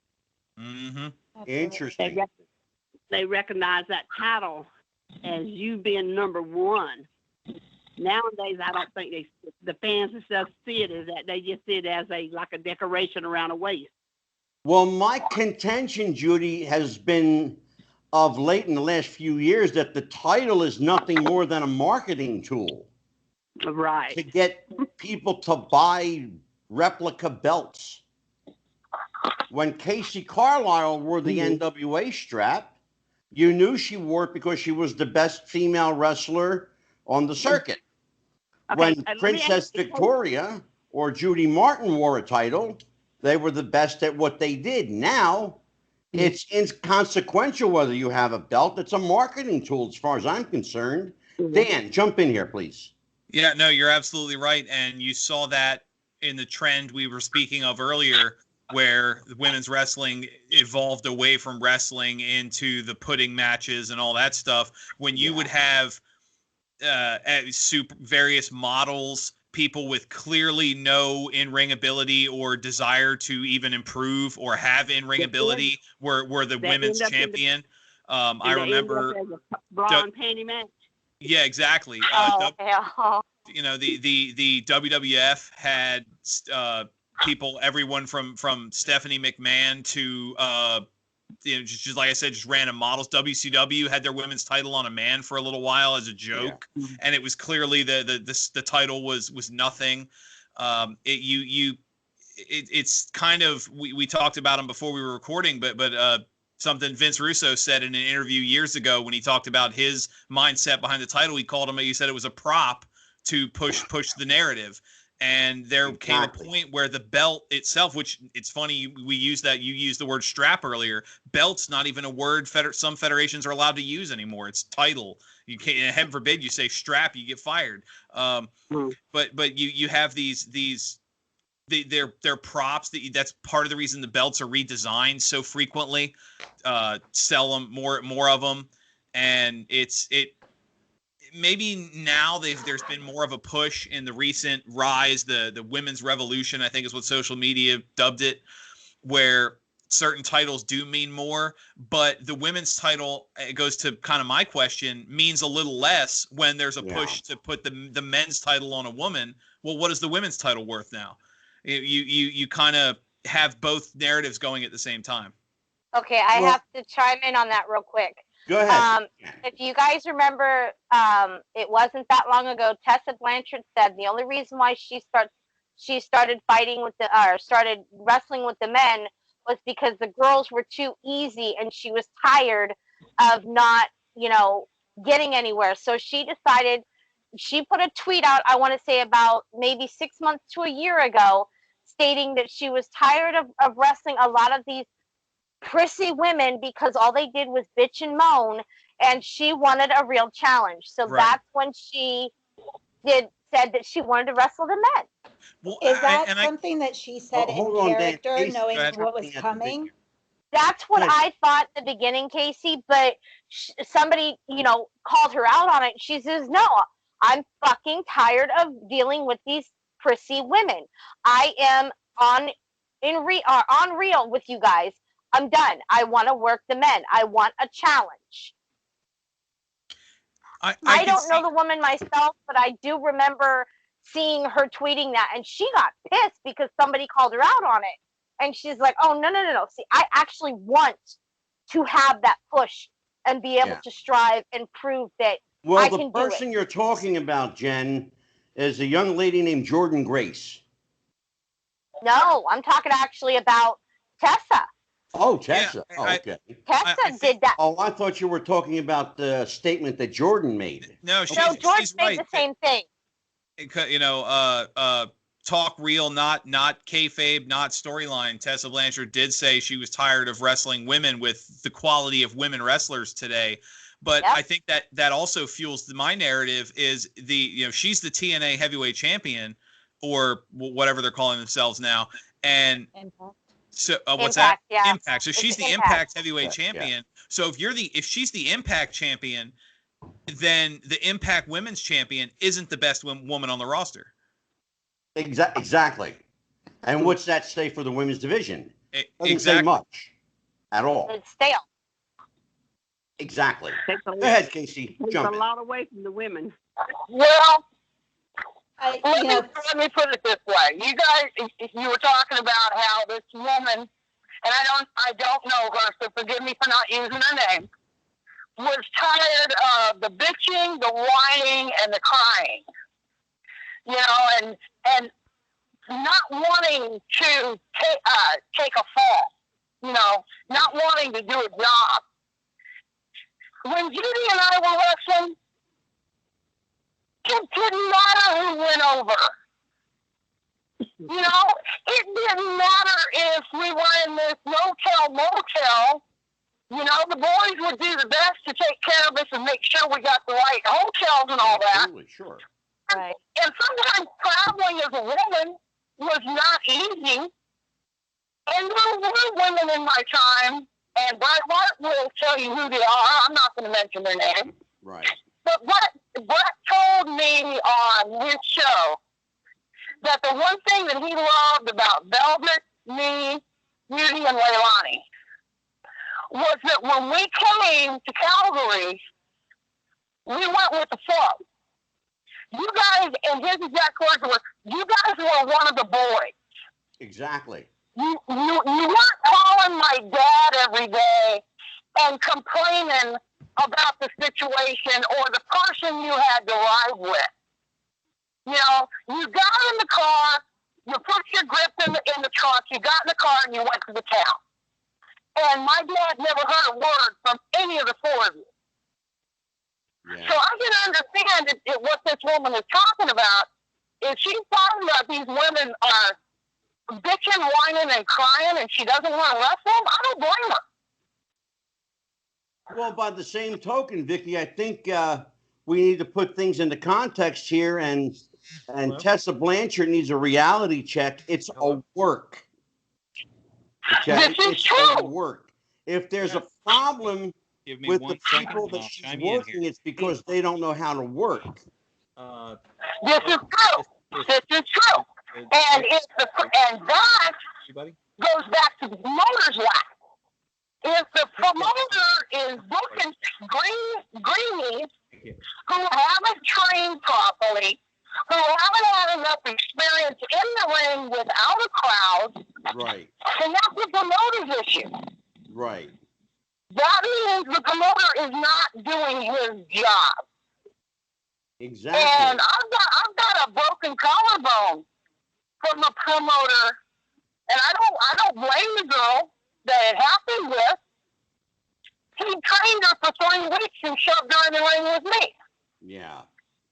Mm-hmm. Interesting. They recognize that title as you being number one. Nowadays, I don't think the fans and stuff see it as that. They just see it as like a decoration around a waist. Well, my contention, Judy, has been of late in the last few years that the title is nothing more than a marketing tool. Right. To get people to buy replica belts. When Kacee Carlisle wore the NWA strap, you knew she wore it because she was the best female wrestler on the circuit. Okay, When Princess Victoria or Judy Martin wore a title, they were the best at what they did. Now, it's inconsequential whether you have a belt. It's a marketing tool as far as I'm concerned. Dan, jump in here, please. Yeah, no, you're absolutely right. And you saw that in the trend we were speaking of earlier, where the women's wrestling evolved away from wrestling into the pudding matches and all that stuff. When you would have various models, people with clearly no in-ring ability or desire to even improve or have in-ring ability were the women's champion. I remember bra and panty match. Yeah, exactly. Hell. You know, the WWF had people, everyone from Stephanie McMahon to just like I said, just random models. WCW had their women's title on a man for a little while as a joke, and it was clearly the title was nothing. It's kind of, we talked about him before we were recording, but something Vince Russo said in an interview years ago when he talked about his mindset behind the title. He said it was a prop to push the narrative. And there came a point where the belt itself, which it's funny, you used the word strap earlier. Belt's not even a word some federations are allowed to use anymore. It's title. You can't, heaven forbid you say strap, you get fired. But you have they're props. That's part of the reason the belts are redesigned so frequently. Sell them more of them, and maybe now there's been more of a push in the recent rise, the women's revolution, I think is what social media dubbed it, where certain titles do mean more, but the women's title, it goes to kind of my question, means a little less when there's a push to put the men's title on a woman. Well, what is the women's title worth now? You kind of have both narratives going at the same time. Okay, I have to chime in on that real quick. Go ahead. If you guys remember, it wasn't that long ago, Tessa Blanchard said the only reason why she started started wrestling with the men was because the girls were too easy and she was tired of not, getting anywhere. So she decided, she put a tweet out, I want to say about maybe 6 months to a year ago, stating that she was tired of wrestling a lot of these prissy women because all they did was bitch and moan, and she wanted a real challenge. So that's when she said that she wanted to wrestle the men. Well, is that something that she said in character, knowing what was coming? That's what I thought at the beginning, Kacee, but somebody, called her out on it. She says, no, I'm fucking tired of dealing with these prissy women. I am on real with you guys. I'm done. I want to work the men. I want a challenge. I don't know the woman myself, but I do remember seeing her tweeting that, and she got pissed because somebody called her out on it. And she's like, oh, no. See, I actually want to have that push and be able to strive and prove that I can do it. Well, the person you're talking about, Jen, is a young lady named Jordan Grace. No, I'm talking actually about Tessa. Oh, Tessa. Okay. Tessa did that. Oh, I thought you were talking about the statement that Jordan made. No, Jordan made the same thing. Talk real, not kayfabe, not storyline. Tessa Blanchard did say she was tired of wrestling women with the quality of women wrestlers today. But I think that also fuels my narrative is she's the TNA heavyweight champion, or whatever they're calling themselves now. And so what's that? Yeah. Impact. So she's the Impact heavyweight champion. Yeah. So if she's the Impact champion, then the Impact women's champion isn't the best woman on the roster. Exactly. And what's that say for the women's division? Doesn't say much at all. It's stale. Exactly. Go ahead, Kacee. Takes a lot away from the women. Well, let me put it this way. You guys, you were talking about how this woman, and I don't know her, so forgive me for not using her name, was tired of the bitching, the whining, and the crying. And not wanting to take a fall. Not wanting to do a job. When Judy and I were wrestling, it didn't matter who went over. It didn't matter if we were in this motel. The boys would do the best to take care of us and make sure we got the right hotels and all that. Absolutely, sure. Right. And sometimes traveling as a woman was not easy. And there were women in my time, and Brett will tell you who they are. I'm not going to mention their name. Right. But Brett told me on his show that the one thing that he loved about Velvet, me, Judy, and Leilani was that when we came to Calgary, we went with the flow. You guys, and his exact words were, you guys were one of the boys. Exactly. You weren't calling my dad every day and complaining about the situation or the person you had to ride with. You know, you got in the car, you put your grip in the trunk, you got in the car, and you went to the town. And my dad never heard a word from any of the four of you. Yeah. So I can understand what this woman is talking about. If she's talking about these women are bitching, whining, and crying, and she doesn't want to wrestle them, I don't blame her. Well, by the same token, Vicky, I think we need to put things into context here, and Tessa Blanchard needs a reality check. It's a work. Okay? This is It's true. a work. If there's a problem Give me with one the second people and that I'll she's chime you in working, here. it's because they don't know how to work. This is true. This is true. And that Everybody? goes back to the promoter's lack. If the promoter is booking greenies who haven't trained properly, who haven't had enough experience in the ring without a crowd, Right. then that's the promoter's issue. Right. That means the promoter is not doing his job. Exactly. And I've got a broken collarbone from a promoter, and I don't blame the girl that it happened with. He trained her for 3 weeks and shoved her in the ring with me. Yeah.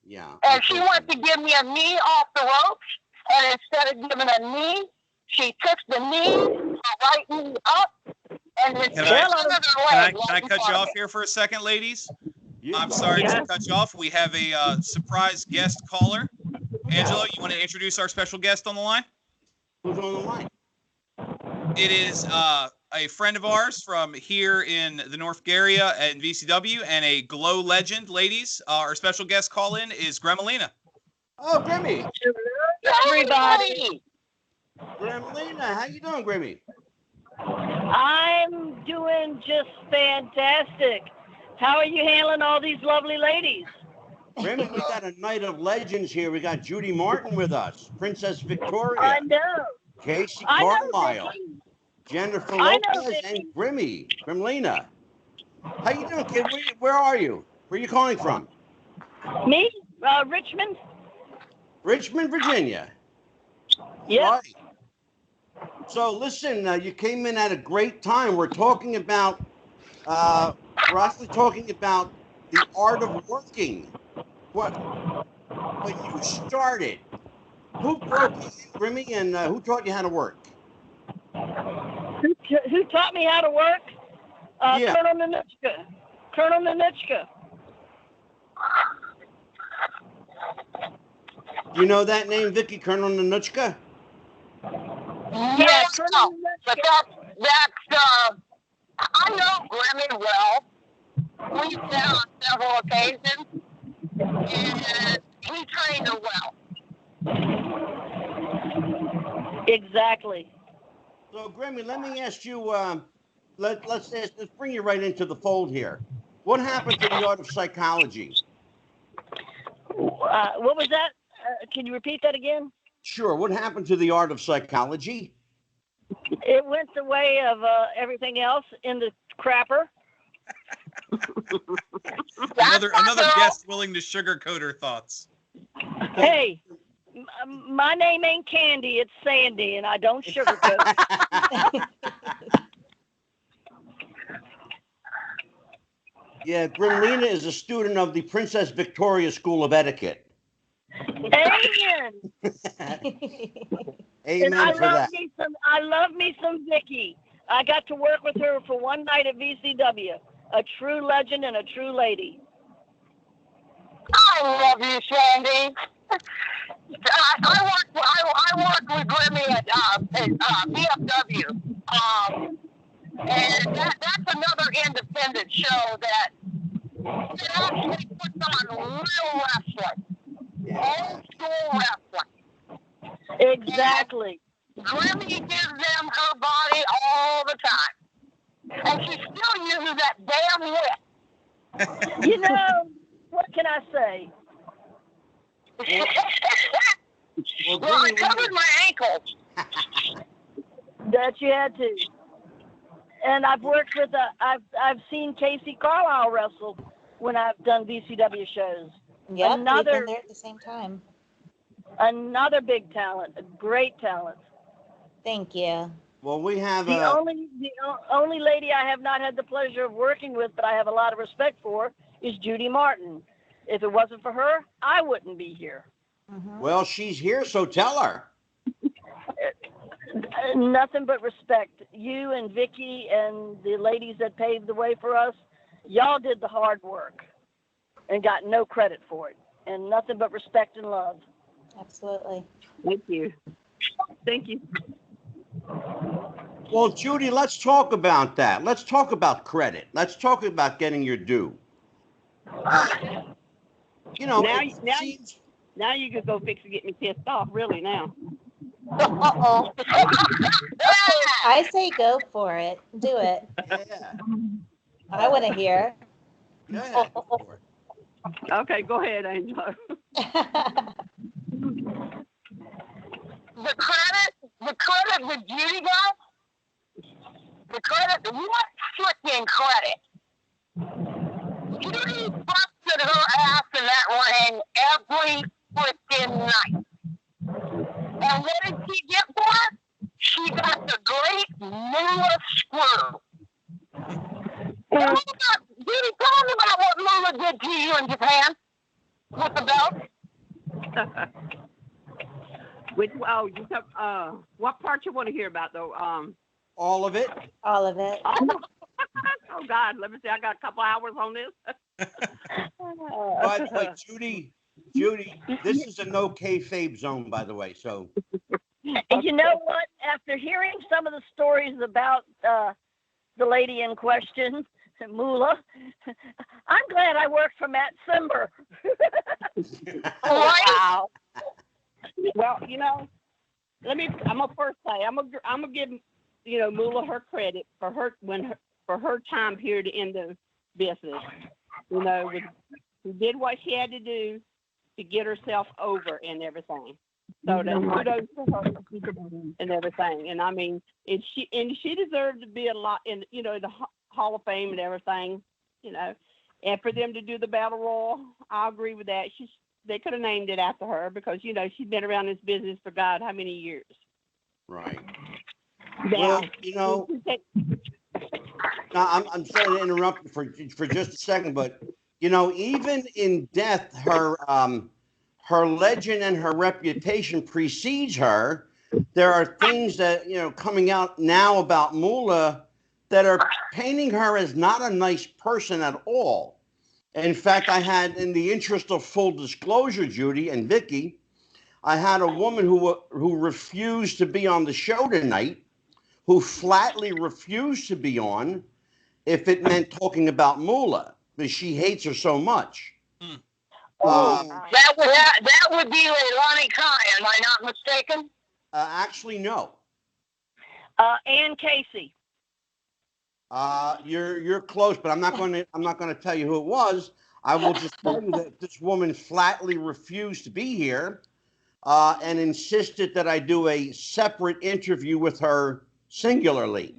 Yeah. And she went to give me a knee off the ropes, and instead of giving a knee, she took the knee, right knee up, and then Can I cut you off here for a second, ladies? Yeah. I'm sorry to cut you off. We have a surprise guest caller. Angelo, you want to introduce our special guest on the line? Who's on the line? It is a friend of ours from here in the North area at VCW and a Glow legend, ladies. Our special guest call-in is Gremlina. Oh, Grimmy. Everybody. Gremlina, how you doing, Grimmy? I'm doing just fantastic. How are you handling all these lovely ladies? Grimmy, we got a night of legends here. We got Judy Martin with us, Princess Victoria, I know. Kacee I know, Carlisle, Vicky. Jennifer I know, Lopez, and Vicky. Grimmy. Gremlina. How you doing, kid? Where are you? Where are you calling from? Me? Richmond? Richmond, Virginia. Yep. Right. So listen, you came in at a great time. We're talking about, we're actually talking about the art of working. When you started, who broke you in, Grimmy, and who taught you how to work? Who taught me how to work? Yeah. Colonel Nanichka. Colonel Nanichka. You know that name, Vicky? Colonel Nanuchka? Yeah, Colonel But Nanichka. that's I know Grimmy well. We've met on several occasions, and he trained her well. Exactly. So, Grimmy, let me ask you, let's bring you right into the fold here. What happened to the art of psychology? What was that? Can you repeat that again? Sure. What happened to the art of psychology? It went the way of everything else in the crapper. Another guest willing to sugarcoat her thoughts. Hey, my name ain't Candy, it's Sandy, and I don't sugarcoat. Yeah, Gremlina is a student of the Princess Victoria School of Etiquette. Amen. Amen And I for love that. I love me some Vicky. I got to work with her for one night at VCW. A true legend and a true lady. I love you, Sandy. I worked with Grimmy at BFW, and that's another independent show that actually puts on real wrestling, old school wrestling. Exactly. Grimmy gives them her body all the time, and she still uses that damn whip. You know, what can I say? Well, I covered my ankles. That you had to. And I've worked with I've seen Kacee Carlisle wrestle when I've done VCW shows. Yep, we've been there at the same time. Another big talent, a great talent. Thank you. Well, we have The only lady I have not had the pleasure of working with, but I have a lot of respect for, is Judy Martin. If it wasn't for her, I wouldn't be here. Mm-hmm. Well, she's here, so tell her. Nothing but respect. You and Vicky and the ladies that paved the way for us, y'all did the hard work and got no credit for it. And nothing but respect and love. Absolutely. Thank you. Thank you. Well, Judy, let's talk about that. Let's talk about credit. Let's talk about getting your due. You know, Now you can go fix and get me pissed off, really, now. Uh-oh. I say go for it. Do it. Yeah. I want to hear. Go ahead. Go for it. Okay, go ahead, Angel. The credit that Judy got, what freaking credit? Judy busted her ass in that ring every freaking night. And what did she get for it? She got the great Moolah screw. Judy, tell me about what Moolah did to you in Japan with the belt. What part you want to hear about, though? All of it. All of it. Oh, God, let me see. I got a couple hours on this. By the way, Judy, this is a no kayfabe zone, by the way. So. And you know what? After hearing some of the stories about the lady in question, Moolah, I'm glad I worked for Matt Simber. Wow. Well, you know, I'm gonna first say I'm gonna give Moolah her credit for her time period in the business. You know, she did what she had to do to get herself over and everything. So that kudos to her and everything. And I mean, she deserved to be a lot in the Hall of Fame and everything. You know, and for them to do the Battle Royal, I agree with that. They could have named it after her because she's been around this business for God how many years. Right. Now, well, now I'm sorry to interrupt for just a second, but even in death, her legend and her reputation precedes her. There are things that coming out now about Moolah that are painting her as not a nice person at all. In fact, I had, in the interest of full disclosure, Judy and Vicky, I had a woman who refused to be on the show tonight, who flatly refused to be on if it meant talking about Moolah, because she hates her so much. That would be Leilani Kai, am I not mistaken? Actually, no. And Kacee. You're close, but I'm not going to tell you who it was. I will just tell you that this woman flatly refused to be here, and insisted that I do a separate interview with her singularly,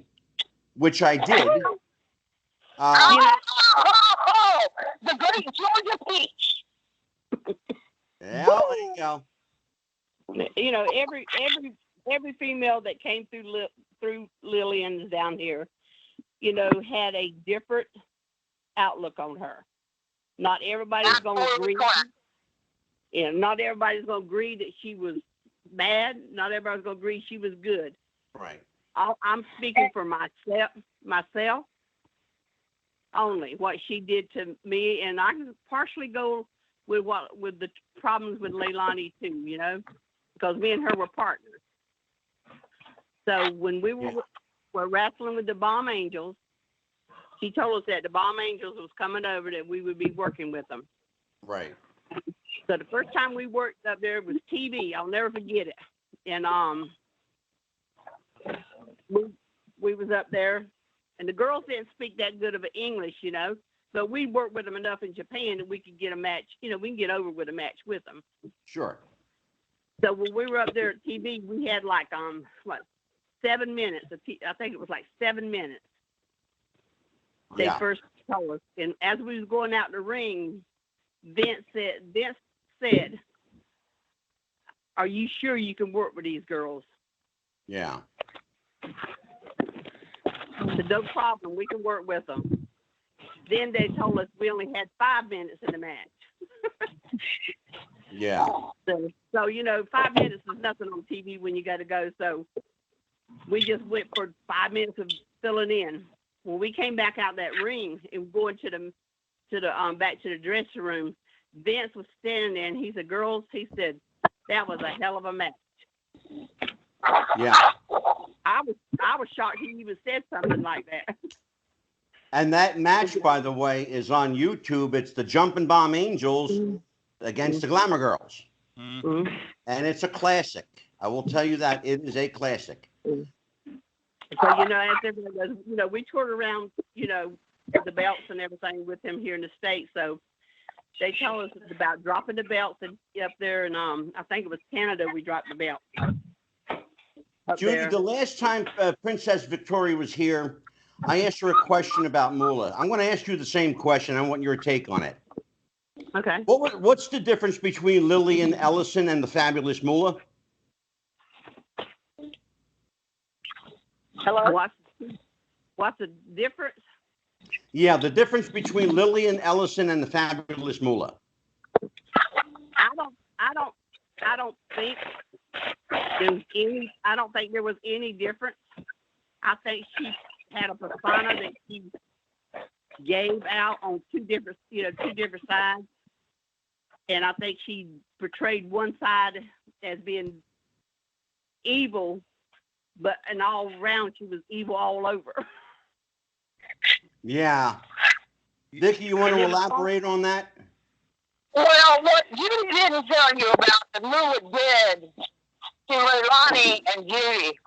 which I did. The great Georgia Peach. Yeah, there you go. Every female that came through Lillian's down here, had a different outlook on her. Not everybody's going to agree. Not everybody's going to agree that she was bad. Not everybody's going to agree she was good. Right. I'm speaking for myself only, what she did to me, and I can partially go with the problems with Leilani too, because me and her were partners. So when we were wrestling with the Bomb Angels, she told us that the Bomb Angels was coming over, that we would be working with them. Right. So the first time we worked up there was TV. I'll never forget it. And we was up there, and the girls didn't speak that good of English, So we worked with them enough in Japan that we could get a match. You know, we can get over with a match with them. Sure. So when we were up there at TV, we had like 7 minutes. I think it was like 7 minutes. They first told us, and as we was going out the ring, Vince said, "Are you sure you can work with these girls?" Yeah. I said, "No problem. We can work with them." Then they told us we only had 5 minutes in the match. Yeah. So, you know, 5 minutes is nothing on TV when you got to go. So we just went for 5 minutes of filling in. When we came back out that ring and going to the back to the dressing room, Vince was standing there and he said, "Girls," he said, "that was a hell of a match." Yeah. I was shocked he even said something like that. And that match, by the way, is on YouTube. It's the Jumping Bomb Angels against the Glamour Girls. Mm-hmm. And it's a classic. I will tell you that it is a classic. So, you know, as everybody goes, you know, we toured around, you know, the belts and everything with them here in the States. So they told us about dropping the belts up there, and I think it was Canada we dropped the belt. Judy, there. the last time Princess Victoria was here, I asked her a question about Moolah. I'm going to ask you the same question. I want your take on it. Okay. What's the difference between Lillian Ellison and the fabulous Moolah? Hello? What's the difference? Yeah, the difference between Lillian Ellison and the fabulous Moolah. I don't think there's any. I don't think there was any difference. I think she had a persona that she gave out on two different sides, and I think she portrayed one side as being evil, but and all around she was evil all over. Yeah. Vicki, you want to elaborate on that? Well, what Judy didn't tell you about that Moolah did to Leilani and Judy.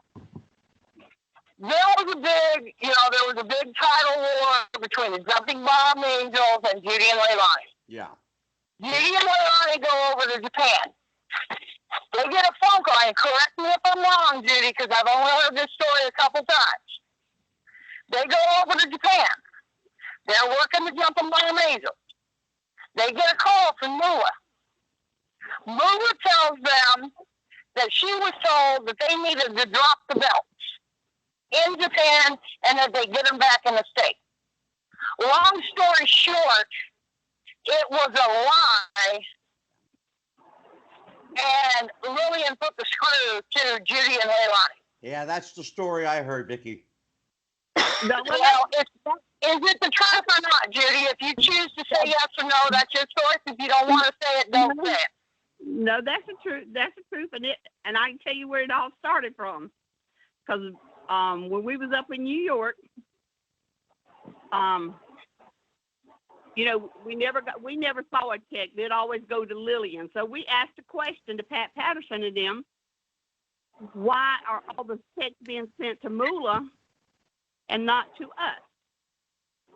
There was a big title war between the Jumping Bomb Angels and Judy and Leilani. Yeah. Judy and Leilani go over to Japan. They get a phone call, and correct me if I'm wrong, Judy, because I've only heard this story a couple times. They go over to Japan. They're working the Jumping Bomb Angels. They get a call from Moolah. Moolah tells them that she was told that they needed to drop the belts in Japan and that they get them back in the States. Long story short, it was a lie, and Lillian put the screw to Judy and Leilani. Yeah, that's the story I heard, Vicki. Well, is it the truth or not, Judy? If you choose to say yes or no, that's your choice. If you don't want to say it, don't say it. No, that's the truth. That's the truth, and I can tell you where it all started from. Because when we was up in New York, you know, we never saw a check. They'd always go to Lillian. So we asked a question to Pat Patterson and them: why are all the checks being sent to Moolah and not to us?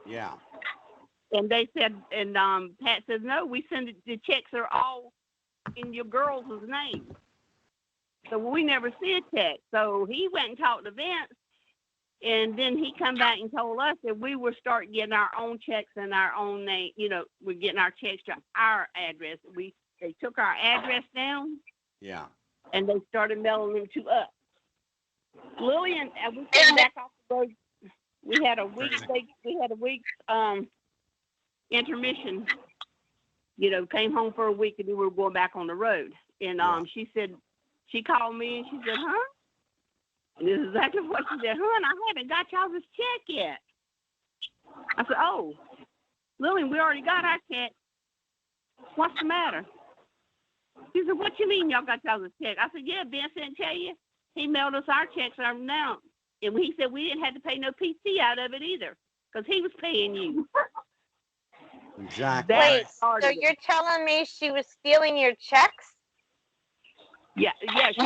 Yeah. And they said, and Pat says, no, we send it, the checks are all in your girls' name. So we never see a check. So he went and talked to Vince, and then he come back and told us that we were start getting our own checks in our own name. You know, we're getting our checks to our address. They took our address down. Yeah. And they started mailing them to us. Lillian, and we came back off the road. We had a week's intermission. You know, came home for a week and we were going back on the road. And she said, she called me and she said, huh? And this is exactly what she said, huh? And I haven't got y'all this check yet. I said, oh, Lillian, we already got our check. What's the matter? She said, what you mean y'all got y'all this check? I said, yeah, Vince didn't tell you. He mailed us our checks now. And he said we didn't have to pay no PC out of it either because he was paying you. Exactly. Wait, so you're telling me she was stealing your checks? Yeah. That's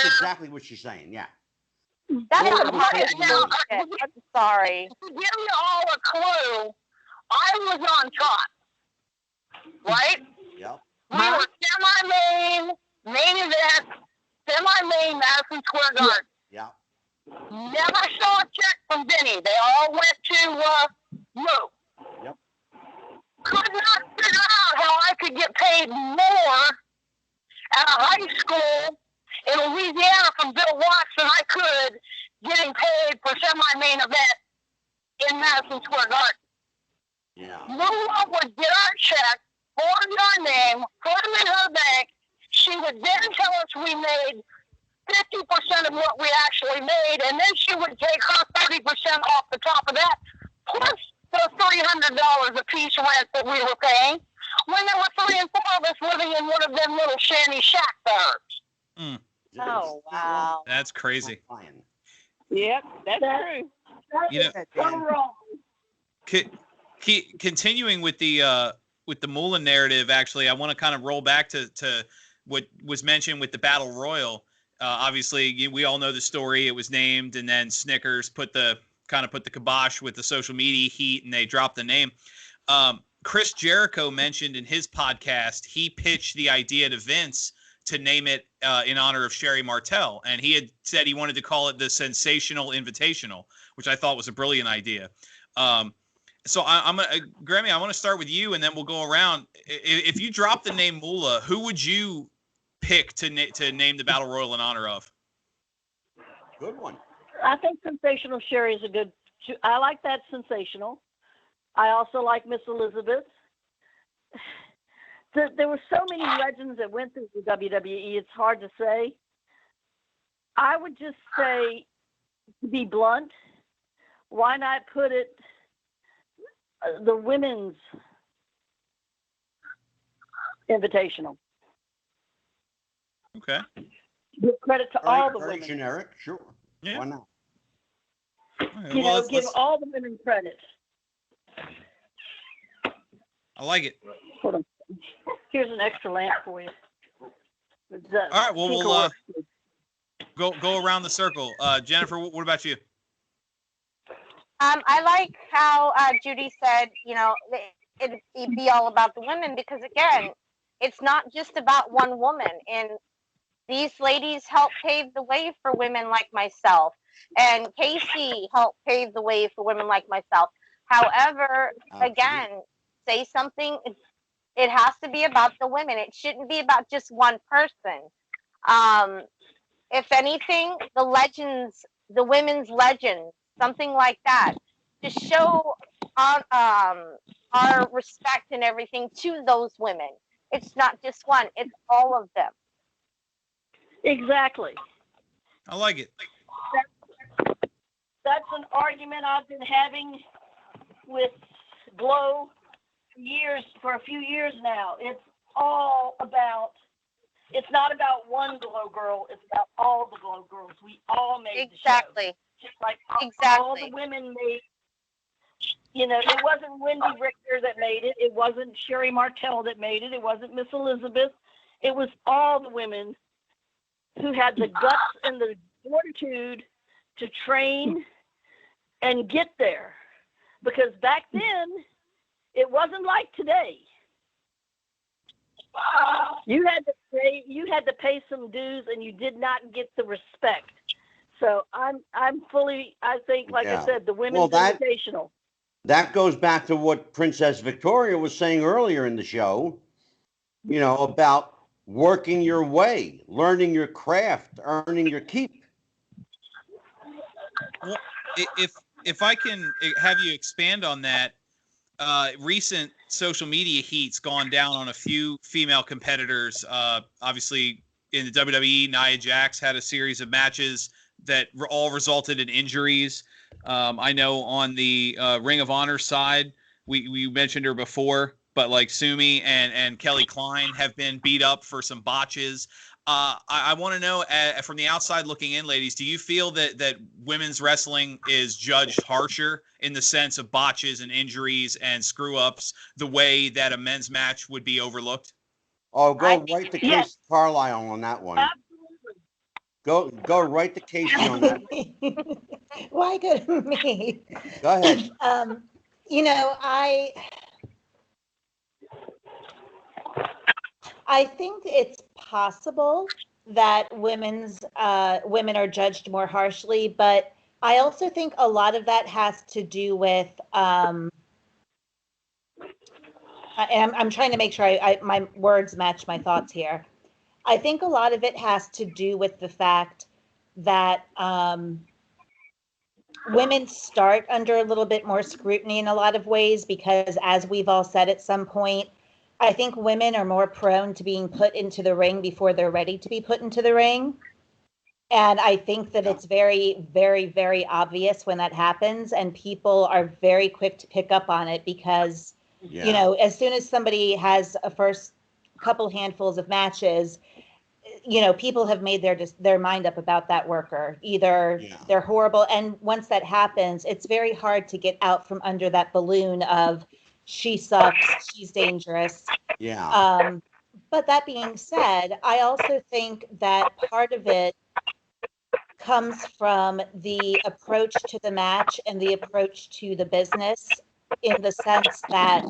exactly what she's saying, yeah. That's Well, the part of now, bullshit. I'm sorry. to give you all a clue, I was on top, right? Yep. We were semi-main, main event, semi-main Madison Square Garden. Yeah. Never saw a check from Vinny. They all went to Lou. Yep. Could not figure out how I could get paid more at a high school in Louisiana from Bill Watts than I could getting paid for semi-main event in Madison Square Garden. Yeah. Lou would get our check, forward our name, put them in her bank. She would then tell us we made 50% of what we actually made, and then she would take her 30% off the top of that, plus the $300 a piece rent that we were paying, when there were 3 and 4 of us living in one of them little shanty shack barns. Oh, wow. That's crazy. Yep, that's true. You know, So wrong. Continuing with the Mullen narrative, actually, I want to kind of roll back to what was mentioned with the Battle Royal. Obviously, we all know the story. It was named, and then Snickers put the kibosh with the social media heat, and they dropped the name. Chris Jericho mentioned in his podcast he pitched the idea to Vince to name it in honor of Sherry Martel, and he had said he wanted to call it the Sensational Invitational, which I thought was a brilliant idea. So Grammy, I want to start with you, and then we'll go around. If you drop the name Moolah, who would you pick to name the Battle Royal in honor of? Good one. I think Sensational Sherry is a good. I like that Sensational. I also like Miss Elizabeth. There were so many legends that went through the WWE. It's hard to say. I would just say, to be blunt, why not put it the Women's Invitational? Okay. Give credit to all the Very women. generic, sure. Yeah. Why not? Okay, Give all the women credit. I like it. Hold on. Here's an extra lamp for you. All right. Well, we'll go around the circle. Jennifer, what about you? I like how Judy said, it'd be all about the women, because again, it's not just about one woman, and these ladies helped pave the way for women like myself, and Kacee helped pave the way for women like myself. However, again, say something. It has to be about the women. It shouldn't be about just one person. If anything, the legends, the women's legends, something like that, to show our respect and everything to those women. It's not just one, it's all of them. Exactly. I like it. That's an argument I've been having with G.L.O.W. for a few years now. It's not about one G.L.O.W. girl, it's about all the G.L.O.W. girls. We all made the show. Just like all the women made. It wasn't Wendy Richter that made it. It wasn't Sherry Martel that made it. It wasn't Miss Elizabeth. It was all the women who had the guts and the fortitude to train and get there. Because back then, it wasn't like today. You had to pay some dues, and you did not get the respect. So I think, like I said, the Women's Invitational. That goes back to what Princess Victoria was saying earlier in the show, about working your way, learning your craft, earning your keep. Well, if I can have you expand on that, recent social media heat's gone down on a few female competitors. Obviously, in the WWE, Nia Jax had a series of matches that all resulted in injuries. I know on the Ring of Honor side, we mentioned her before, but like Sumi and Kelly Klein have been beat up for some botches. I want to know, from the outside looking in, ladies, do you feel that women's wrestling is judged harsher in the sense of botches and injuries and screw-ups the way that a men's match would be overlooked? Oh, go right to Kacee Carlisle on that one. Absolutely. Go right to Kacee on that. Why go to me? Go ahead. You know, I think it's possible that women are judged more harshly, but I also think a lot of that has to do with and I'm trying to make sure my words match my thoughts here. I think a lot of it has to do with the fact that women start under a little bit more scrutiny in a lot of ways because, as we've all said at some point, I think women are more prone to being put into the ring before they're ready to be put into the ring. And I think that it's very, very, very obvious when that happens, and people are very quick to pick up on it because, you know, as soon as somebody has a first couple handfuls of matches, you know, people have made their mind up about that worker. Either they're horrible, and once that happens, it's very hard to get out from under that balloon of she sucks, she's dangerous. Yeah. But that being said, I also think that part of it comes from the approach to the match and the approach to the business, in the sense that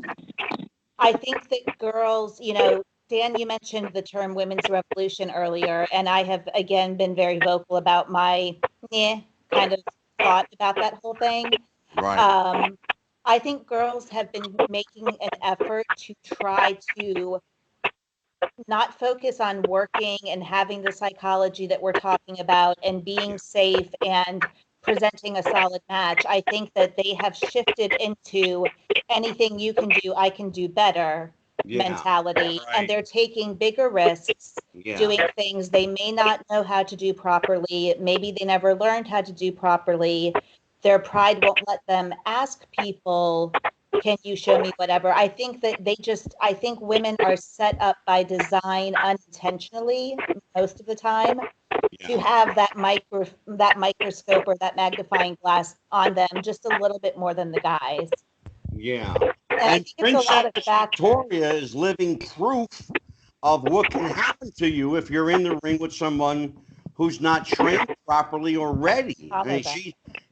I think that girls, you know, Dan, you mentioned the term women's revolution earlier, and I have again been very vocal about my kind of thought about that whole thing. Right. I think girls have been making an effort to try to not focus on working and having the psychology that we're talking about and being safe and presenting a solid match. I think that they have shifted into anything you can do, I can do better mentality. Right. And they're taking bigger risks, doing things they may not know how to do properly. Maybe they never learned how to do properly. Their pride won't let them ask people, can you show me whatever? I think that I think women are set up by design unintentionally most of the time to have that microscope or that magnifying glass on them just a little bit more than the guys. Yeah. And Princess Victoria is living proof of what can happen to you if you're in the ring with someone who's not trained properly or ready. I mean,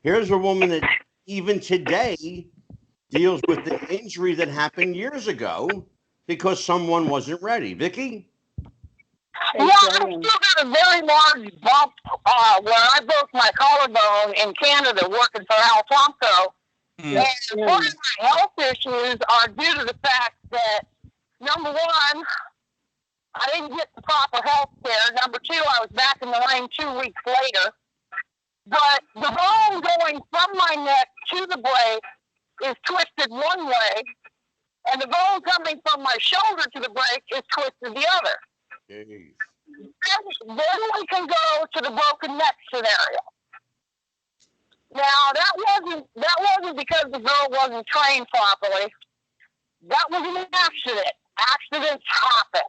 here's a woman that even today deals with the injury that happened years ago because someone wasn't ready. Vicky? Yeah, I still got a very large bump where I broke my collarbone in Canada working for Alfonso. And part of my health issues are due to the fact that, number one, I didn't get the proper health care. Number two, I was back in the ring 2 weeks later. But the bone going from my neck to the break is twisted one way, and the bone coming from my shoulder to the break is twisted the other. Jeez. Then we can go to the broken neck scenario. Now that wasn't because the girl wasn't trained properly. That was an accident. Accidents happen.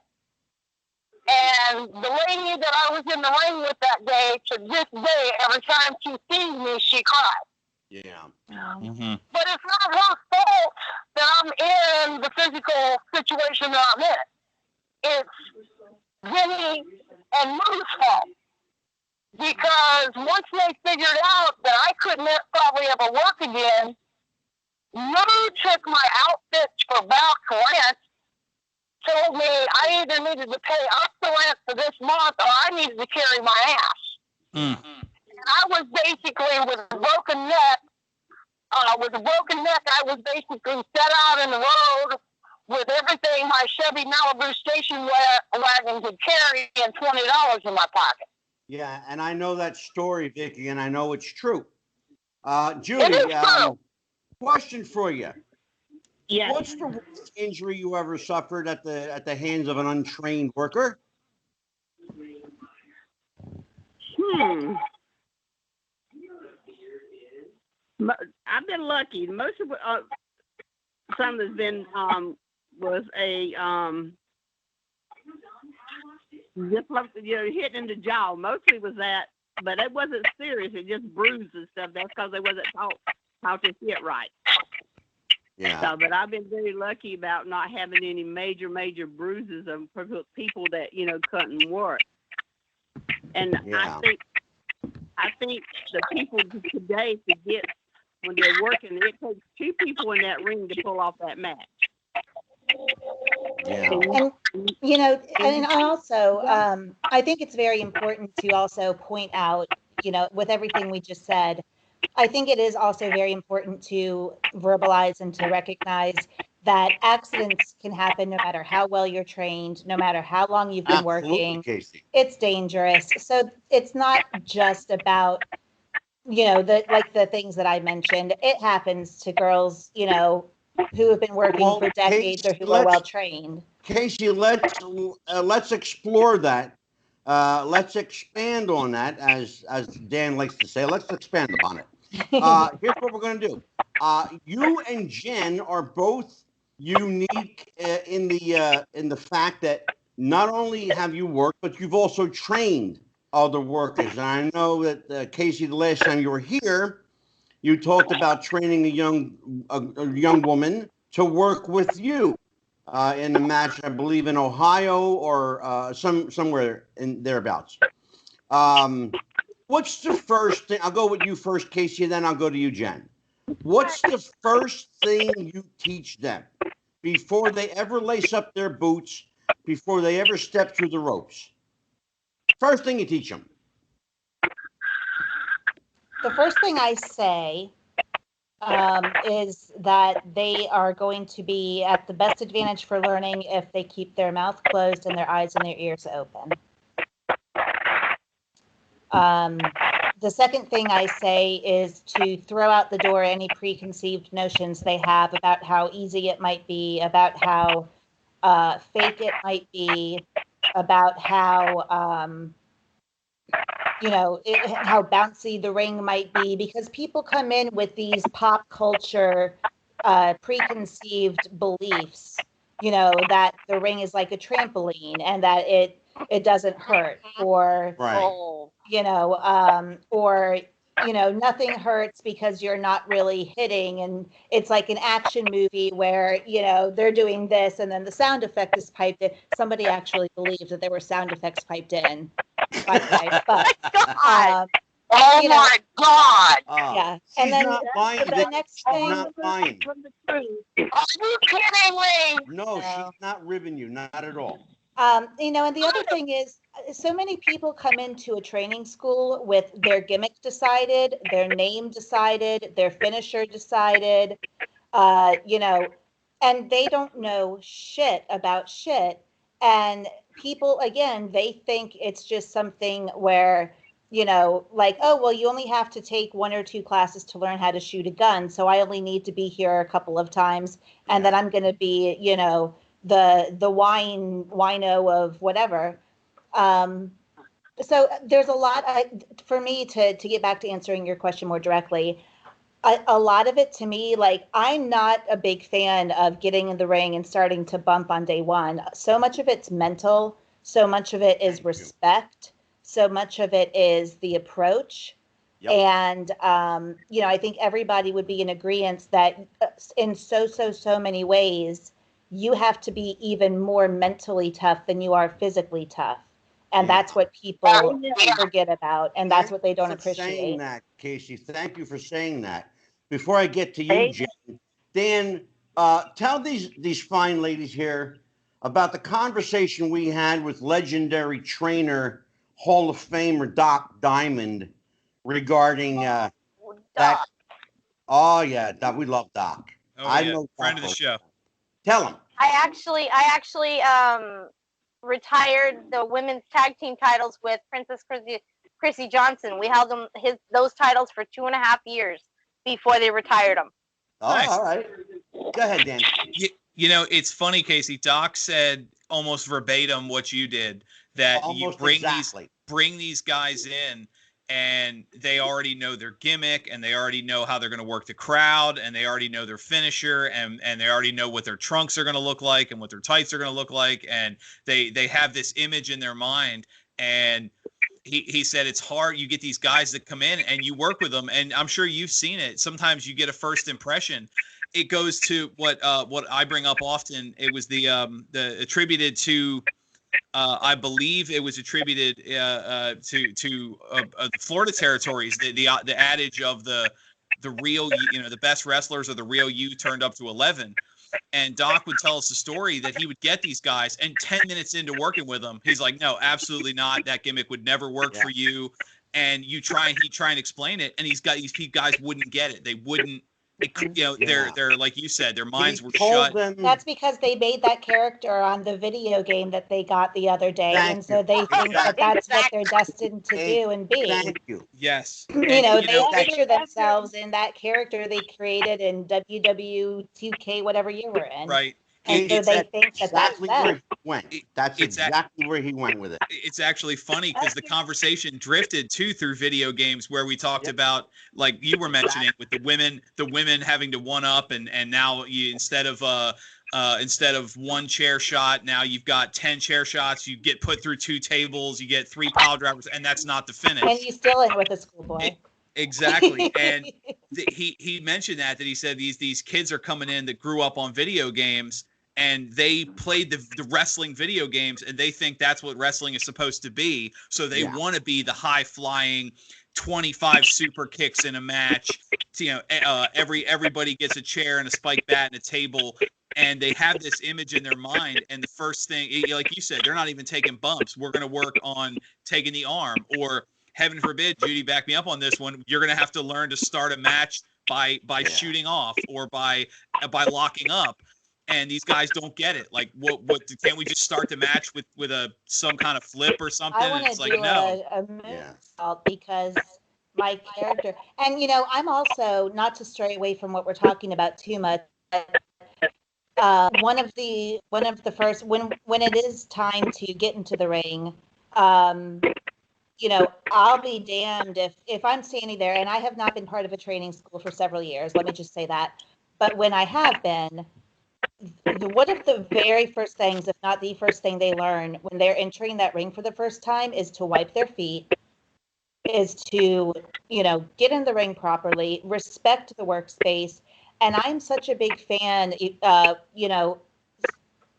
And the lady that I was in the ring with that day, to this day, every time she sees me, she cries. Yeah. But it's not her fault that I'm in the physical situation that I'm in. It's Vinny and Moo's fault. Because once they figured out that I couldn't probably ever work again, Moo took my outfits for back rent, told me I either needed to pay up the rent for this month or I needed to carry my ass. And I was basically with a broken neck. I was basically set out in the road with everything my Chevy Malibu station wagon could carry and $20 in my pocket. Yeah, and I know that story, Vicky, and I know it's true. Judy, question for you. Yes. What's the worst injury you ever suffered at the hands of an untrained worker? I've been lucky. Most of some that's been was a just like, hitting in the jaw. Mostly was that, but it wasn't serious. It just bruised and stuff. That's because they wasn't taught how to hit right. Yeah. So, but I've been very lucky about not having any major bruises of people that couldn't work. And I think I think the people today forget when they're working, it takes two people in that ring to pull off that match. Yeah. And and also, I think it's very important to also point out, with everything we just said, I think it is also very important to verbalize and to recognize that accidents can happen no matter how well you're trained, no matter how long you've been working. Kacee. It's dangerous. So it's not just about, the things that I mentioned. It happens to girls, who have been working for decades or who are well trained. Kacee, let's explore that. Let's expand on that, as Dan likes to say. Let's expand upon it. Here's what we're going to do. You and Jen are both unique in the fact that not only have you worked, but you've also trained other workers. And I know that Kacee, the last time you were here, you talked about training a young woman to work with you in a match, I believe, in Ohio or somewhere in thereabouts. What's the first thing? I'll go with you first, Kacee, and then I'll go to you, Jen. What's the first thing you teach them before they ever lace up their boots, before they ever step through the ropes? First thing you teach them. The first thing I say is that they are going to be at the best advantage for learning if they keep their mouth closed and their eyes and their ears open. The second thing I say is to throw out the door any preconceived notions they have about how easy it might be, about how fake it might be, about how how bouncy the ring might be, because people come in with these pop culture preconceived beliefs, that the ring is like a trampoline and that it doesn't hurt, or nothing hurts because you're not really hitting, and it's like an action movie where they're doing this and then the sound effect is piped in. Somebody actually believed that there were sound effects piped in, by the way. But oh my God! Yeah, and then the next thing. Not lying. Are you kidding me? No, she's not ribbing you, not at all. And the other thing is, so many people come into a training school with their gimmick decided, their name decided, their finisher decided, and they don't know shit about shit. And people, again, they think it's just something where, like, oh, well, you only have to take 1 or 2 classes to learn how to shoot a gun. So I only need to be here a couple of times, and then I'm going to be, the wino of whatever. So there's a lot for me to get back to answering your question more directly. A lot of it to me, like, I'm not a big fan of getting in the ring and starting to bump on day one. So much of it's mental. So much of it is respect. So much of it is the approach. Yep. And, I think everybody would be in agreement that in so many ways, you have to be even more mentally tough than you are physically tough. And that's what people forget about. And that's what they don't appreciate. Saying that, Kacee. Thank you for saying that. Before I get to you, Jen, Dan, tell these fine ladies here about the conversation we had with legendary trainer, Hall of Famer Doc Diamond regarding that. Oh, yeah, Doc, we love Doc. Oh, I know friend of the show. Tell him. I actually retired the women's tag team titles with Princess Chrissy Johnson. We held those titles for 2.5 years before they retired them. Oh, nice. All right. Go ahead, Dan. It's funny, Kacee. Doc said almost verbatim what you did, that almost you bring these guys in, and they already know their gimmick, and they already know how they're going to work the crowd, and they already know their finisher, and they already know what their trunks are going to look like and what their tights are going to look like, and they have this image in their mind. And he said it's hard. You get these guys that come in and you work with them, and I'm sure you've seen it. Sometimes you get a first impression. It goes to what I bring up often. It was the attributed to I believe it was attributed to the Florida territories. The adage of the real, the best wrestlers are the real you turned up to 11. And Doc would tell us a story that he would get these guys, and 10 minutes into working with them, he's like, "No, absolutely not. That gimmick would never work for you." And he'd try and explain it, and these guys wouldn't get it. They wouldn't. They're like you said, their minds were shut. That's because they made that character on the video game that they got the other day, and so they think that that's what they're destined to do and be. Thank you. Yes. They picture themselves in that character they created in WW2K, whatever year we're in. Right. And so they think that that's where he went. That's exactly where he went with it. It's actually funny because the conversation drifted through video games where we talked about, like you were mentioning, with the women having to one up, and now you instead of one chair shot, now you've got 10 chair shots. You get put through 2 tables, you get 3 pile drivers, and that's not the finish. And you still in with a schoolboy. Exactly. And he mentioned that he said these kids are coming in that grew up on video games, and they played the wrestling video games, and they think that's what wrestling is supposed to be. So they want to be the high flying 25 super kicks in a match. Everybody gets a chair and a spike bat and a table, and they have this image in their mind. And the first thing, like you said, they're not even taking bumps. We're going to work on taking the arm, or heaven forbid, Judy, back me up on this one, you're going to have to learn to start a match by shooting off or by locking up. And these guys don't get it. Like, what? Can't we just start the match with some kind of flip or something? I want to do a moonsault because my character, and I'm also, not to stray away from what we're talking about too much. One of the first when it is time to get into the ring, I'll be damned if I'm standing there, and I have not been part of a training school for several years. Let me just say that. But when I have been, one of the very first things, if not the first thing they learn when they're entering that ring for the first time, is to wipe their feet, is to, get in the ring properly, respect the workspace. And I'm such a big fan, I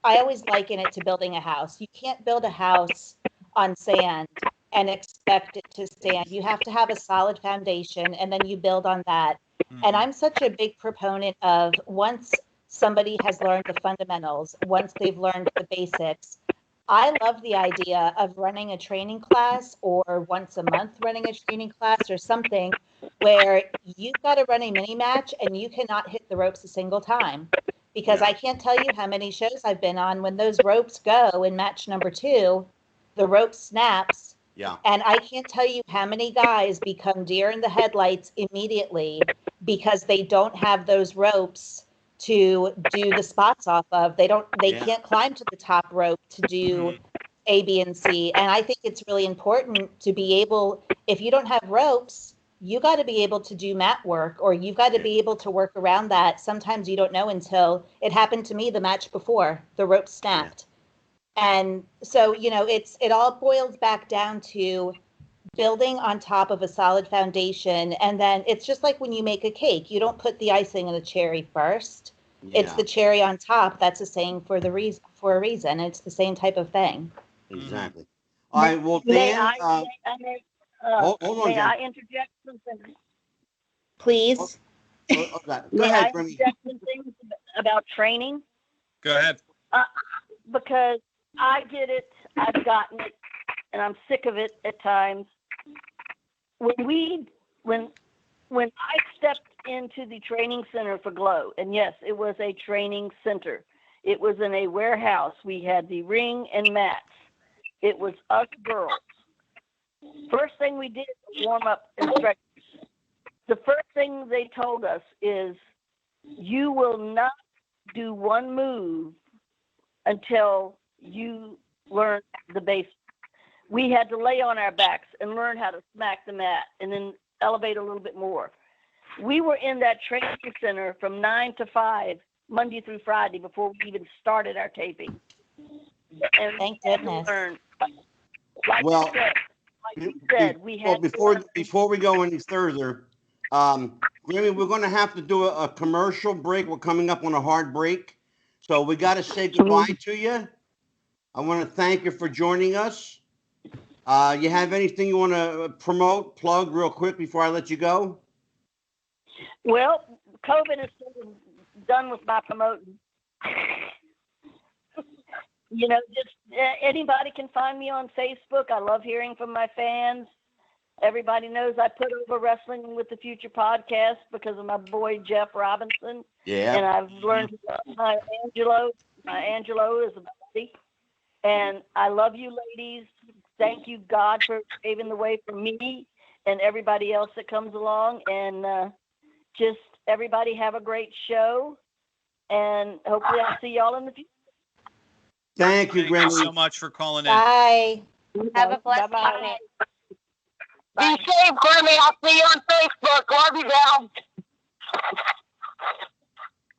always liken it to building a house. You can't build a house on sand and expect it to stand. You have to have a solid foundation, and then you build on that. And I'm such a big proponent of, once somebody has learned the fundamentals, once they've learned the basics, I love the idea of running a training class, or once a month running a training class or something, where you've got to run a mini match and you cannot hit the ropes a single time. Because I can't tell you how many shows I've been on when those ropes go in match number 2, the rope snaps. Yeah. And I can't tell you how many guys become deer in the headlights immediately because they don't have those ropes to do the spots off of. They can't climb to the top rope to do A, B, and C. And I think it's really important to be able, if you don't have ropes, you got to be able to do mat work, or you've got to be able to work around that. Sometimes you don't know until it happened to me the match before, the rope snapped. And so, it all boils back down to building on top of a solid foundation. And then it's just like when you make a cake, you don't put the icing on the cherry first. Yeah. It's the cherry on top. That's a saying for a reason. It's the same type of thing. Exactly. All right. Well, Dan, hold on, may I interject something? Please. Go ahead, Grimmy. Interject some things about training? Go ahead. Because I did it, I've gotten it, and I'm sick of it at times. When I stepped into the training center for G.L.O.W, and yes, it was a training center. It was in a warehouse. We had the ring and mats. It was us girls. First thing we did was warm up instructors. The first thing they told us is, you will not do one move until you learn the basics. We had to lay on our backs and learn how to smack the mat and then elevate a little bit more. We were in that training center from 9 to 5, Monday through Friday, before we even started our taping. And thank goodness. Before we go any further, Grammy, we're going to have to do a commercial break. We're coming up on a hard break, so we got to say goodbye to you. I want to thank you for joining us. You have anything you want to promote, plug real quick before I let you go? Well, COVID is done with my promoting. Just anybody can find me on Facebook. I love hearing from my fans. Everybody knows I put over Wrestling with the Future podcast because of my boy Jeff Robinson. Yeah. And I've learned to love my Angelo. My Angelo is a buddy. And I love you ladies. Thank you, God, for paving the way for me and everybody else that comes along. And just everybody have a great show. And hopefully I'll see y'all in the future. Thank you, Gremlina. Thank you so much for calling in. Bye. Have a blessed Bye-bye. evening. Be safe, Grimmy. I'll see you on Facebook. Love you, gal.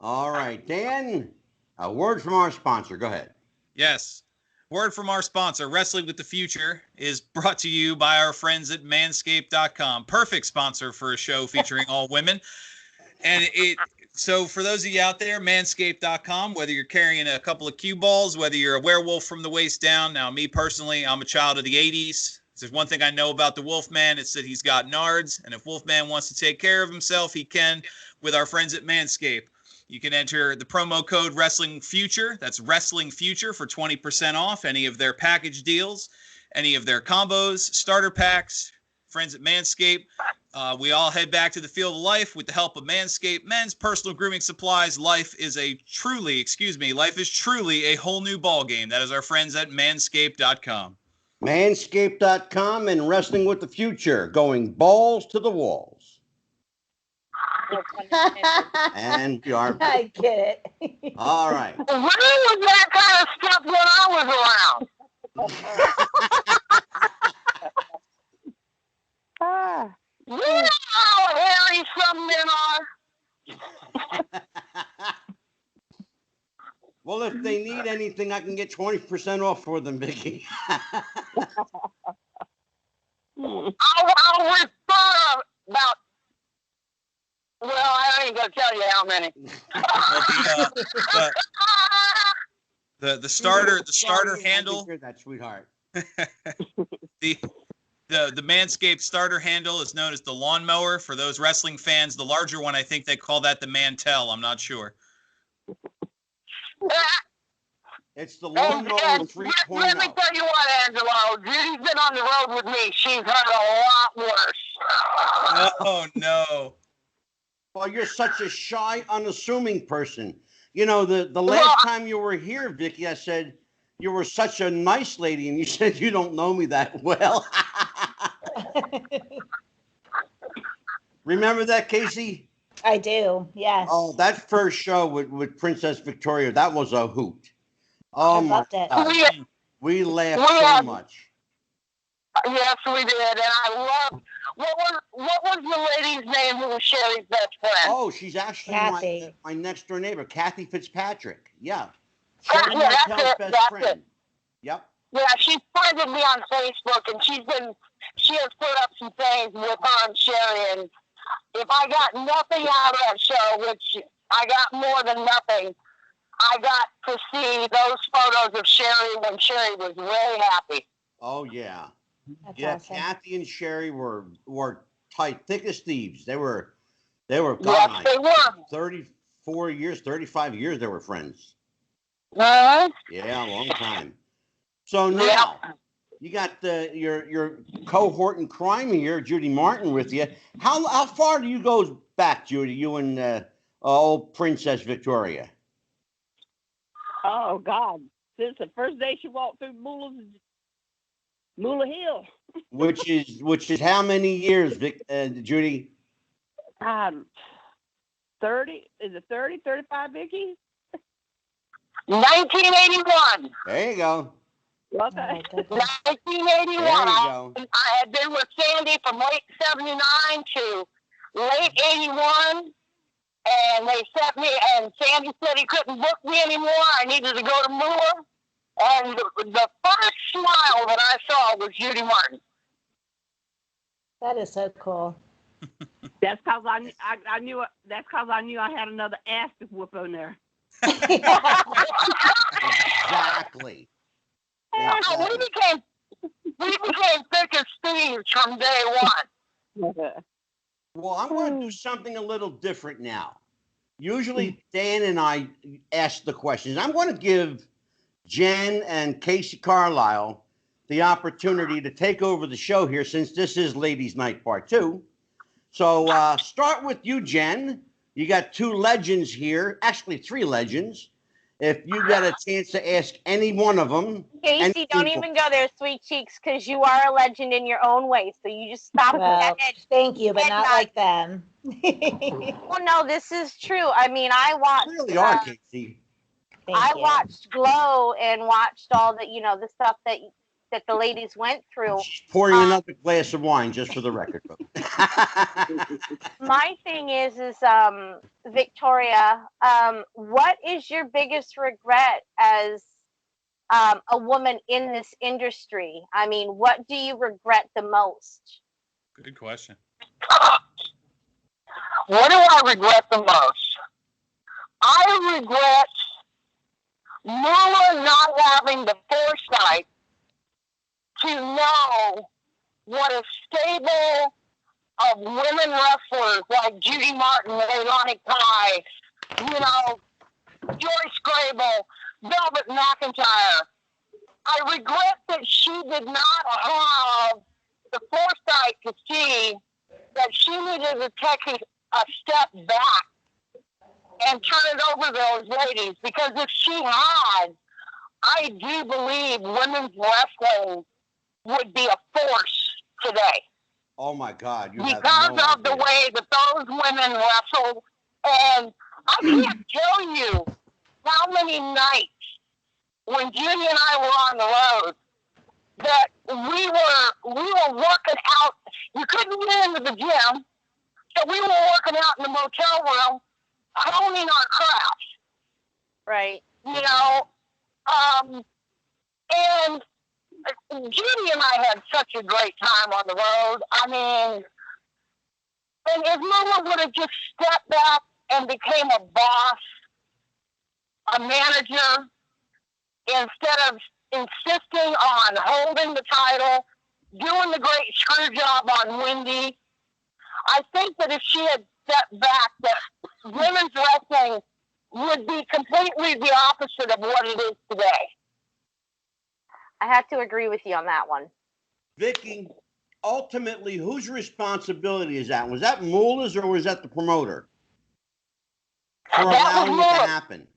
All right, Dan, a word from our sponsor. Go ahead. Yes. Word from our sponsor, Wrestling with the Future, is brought to you by our friends at Manscaped.com. Perfect sponsor for a show featuring all women. And so for those of you out there, Manscaped.com, whether you're carrying a couple of cue balls, whether you're a werewolf from the waist down. Now, me personally, I'm a child of the 80s. If there's one thing I know about the Wolfman, it's that he's got nards. And if Wolfman wants to take care of himself, he can with our friends at Manscaped. You can enter the promo code Wrestling Future. That's Wrestling Future for 20% off any of their package deals, any of their combos, starter packs. Friends at Manscaped. We all head back to the field of life with the help of Manscaped men's personal grooming supplies. Life is truly a whole new ball game. That is our friends at Manscaped.com. Manscaped.com and Wrestling with the Future, going balls to the walls. And we are. I get it. All right. Where was that kind of stuff when I was around? You know how hairy some men are. Well, if they need anything, I can get 20% off for them, Vicky. I'll refer about. Well, I ain't gonna tell you how many. The starter handle. Hear that, sweetheart. The Manscaped starter handle is known as the lawnmower. For those wrestling fans, the larger one, I think they call that the Mantel. I'm not sure. It's the lawnmower 3.0. Let me tell you what, Angelo. Judy's been on the road with me. She's heard a lot worse. Oh, no. Well, you're such a shy, unassuming person. You know, the last time you were here, Vicky, I said you were such a nice lady, and you said you don't know me that well. Remember that, Kacee? I do, yes. Oh, that first show with Princess Victoria, that was a hoot. Oh, my God. We laughed so much. Yes, we did, and I love. What was the lady's name who was Sherry's best friend? Oh, she's actually my next door neighbor, Kathy Fitzpatrick. Yeah. That's it. That's it. Yep. Yeah, she friended me on Facebook, and she has put up some things with her and Sherry, and if I got nothing out of that show, which I got more than nothing, I got to see those photos of Sherry when Sherry was really happy. Oh, yeah. That's yeah, awesome. Kathy and Sherry were tight, thick as thieves. They were yes, they were. 34 years, 35 years they were friends. Uh-huh. Yeah, a long time. So now you got your cohort in crime here, Judy Martin, with you. How far do you go back, Judy? You and old Princess Victoria. Oh God! Since the first day she walked through Moolah Hill. which is how many years, Judy? 30. Is it 30, 35, Vicky? 1981. There you go. Okay. 1981. There you go. I had been with Sandy from late 79 to late 81. And they sent me, and Sandy said he couldn't book me anymore. I needed to go to Moolah. And the first smile that I saw was Judy Martin. That is so cool. That's because I knew. That's because I knew I had another ass to whoop on there. Exactly. We became thick as thieves from day one. Well, I'm going to do something a little different now. Usually, Dan and I ask the questions. I'm going to give Jen and Kacee Carlisle the opportunity to take over the show here, since this is Ladies' Night Part 2. So start with you, Jen. You got two legends here, actually 3 legends. If you got a chance to ask any one of them. Kacee, don't even go there, sweet cheeks, because you are a legend in your own way. So you just stop with that edge. Thank you, but not like them. Well, no, this is true. I mean, I watched. You really are, Kacee. I watched Glow and watched all the, the stuff that the ladies went through. She's pouring another glass of wine, just for the record. My thing is Victoria, what is your biggest regret as a woman in this industry? I mean, what do you regret the most? Good question. What do I regret the most? I regret Moolah not having the foresight to know what a stable of women wrestlers like Judy Martin, Leilani Kai, Joyce Grable, Velvet McIntyre. I regret that she did not have the foresight to see that she needed to take a step back and turn it over to those ladies, because if she had, I do believe women's wrestling would be a force today. Oh my God! Because of the way that those women wrestled, and I can't tell you how many nights when Judy and I were on the road that we were working out. You couldn't get into the gym, so we were working out in the motel room, honing our craft. Right. And Judy and I had such a great time on the road. I mean, and if Moolah would have just stepped back and became a boss, a manager, instead of insisting on holding the title, doing the great screw job on Wendy, I think that if she had stepped back, that women's wrestling would be completely the opposite of what it is today. I have to agree with you on that one. Vicky, ultimately, whose responsibility is that? Was that Moolah's or was that the promoter for allowing it to happen?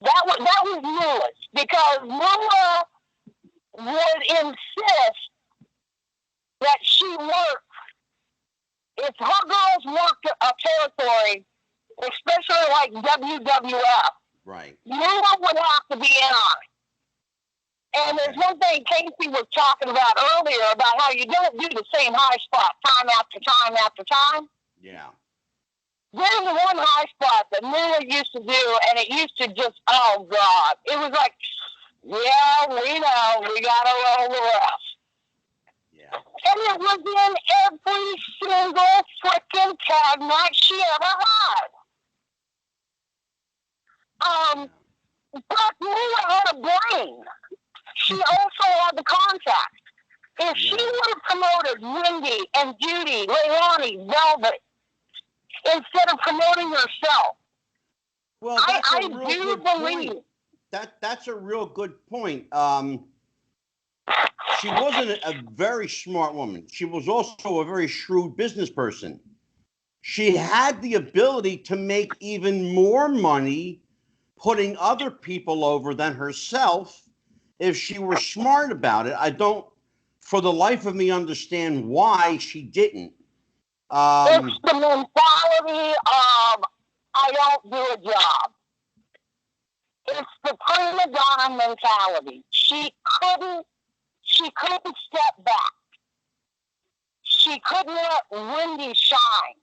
That was Moolah's, because Moolah would insist that she work. If her girls worked a territory, especially like WWF, right, Moolah would have to be in on it. And there's one thing Kacee was talking about earlier about how you don't do the same high spot time after time after time. Yeah. There's one high spot that Moolah used to do, and it used to just, oh, God. It was like, yeah, we know, we got to roll the ref. Yeah. And it was in every single freaking tag match she ever had. But Moolah had a brain. She also had the contact. If she would have promoted Wendy and Judy, Leilani, Velvet, instead of promoting herself, well, I do believe that's a real good point. She wasn't a very smart woman. She was also a very shrewd business person. She had the ability to make even more money putting other people over than herself if she were smart about it. I don't, for the life of me, understand why she didn't. It's the mentality of, I don't do a job. It's the prima donna mentality. She couldn't step back. She couldn't let Wendy shine.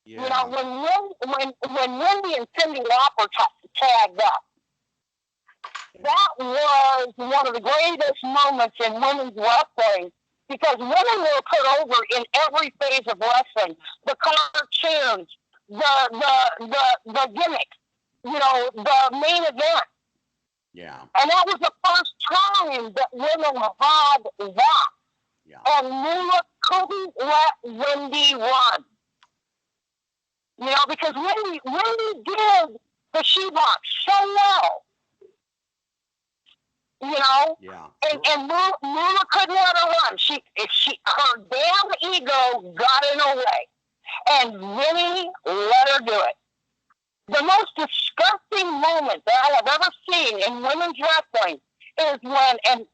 Yeah. When Wendy and Cyndi Lauper tagged up, that was one of the greatest moments in women's wrestling, because women were put over in every phase of wrestling. The cartoons, the gimmick, the main event. Yeah. And that was the first time that women had that. Yeah. And Moolah couldn't let Wendy run. You know, because Wendy did the shoebox so well. You know? Yeah. And Moolah couldn't let her run. Her damn ego got in her way. And Vinny let her do it. The most disgusting moment that I have ever seen in women's wrestling is when, and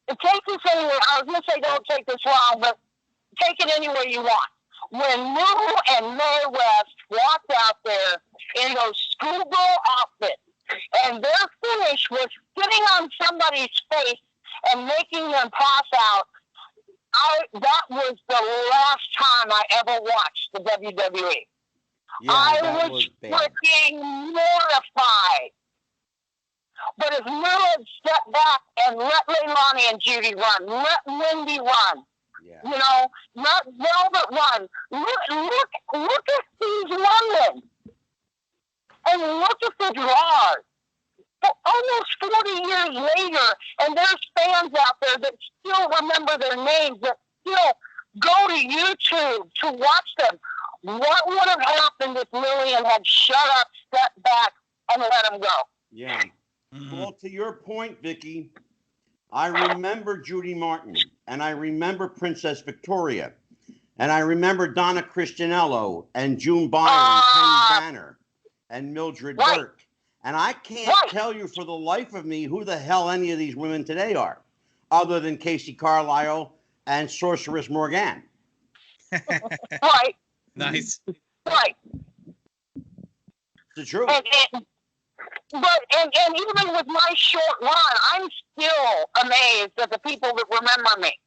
take this anywhere, I was going to say don't take this wrong, but take it anywhere you want. When Moo and Mae West walked out there in those schoolgirl outfits, and their finish was sitting on somebody's face and making them pass out, that was the last time I ever watched the WWE. Yeah, I was freaking mortified. But if Moo had stepped back and let Leilani and Judy run, let Wendy run, you know, let Velvet run, look at these women. And look at the drawers. Almost 40 years later, and there's fans out there that still remember their names, that still go to YouTube to watch them. What would have happened if Lillian had shut up, stepped back, and let him go? Yeah. Well, to your point, Vicky, I remember Judy Martin, and I remember Princess Victoria, and I remember Donna Christianello, and June Byron, Penny Banner, and Mildred Burke. And I can't tell you for the life of me who the hell any of these women today are, other than Kacee Carlisle and Sorceress Morgan. Right. Nice. Right. It's the truth. And even with my short run, I'm still amazed at the people that remember me.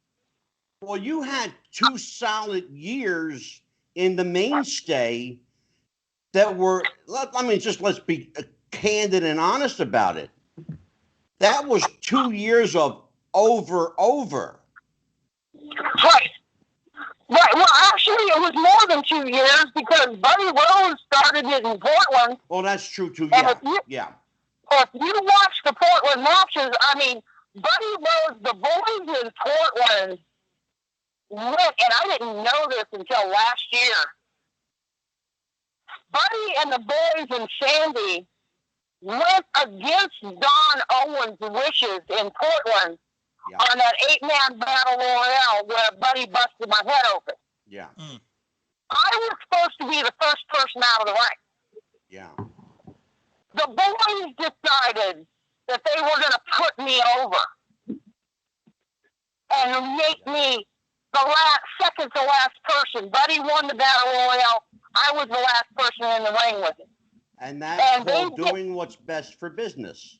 Well, you had 2 solid years in the mainstay that were, let's be candid and honest about it. That was 2 years of over. Right. Right. Well, actually, it was more than 2 years because Buddy Rose started it in Portland. Well, that's true too. Yeah. If you watch the Portland matches, I mean, Buddy Rose, the boys in Portland went, and I didn't know this until last year. Buddy and the boys and Sandy went against Don Owens' wishes in Portland on that 8-man battle royale where Buddy busted my head open. Yeah. I was supposed to be the first person out of the ring. Yeah. The boys decided that they were going to put me over and make me the second to last person. Buddy won the battle royale. I was the last person in the ring with him. And that's called doing what's best for business.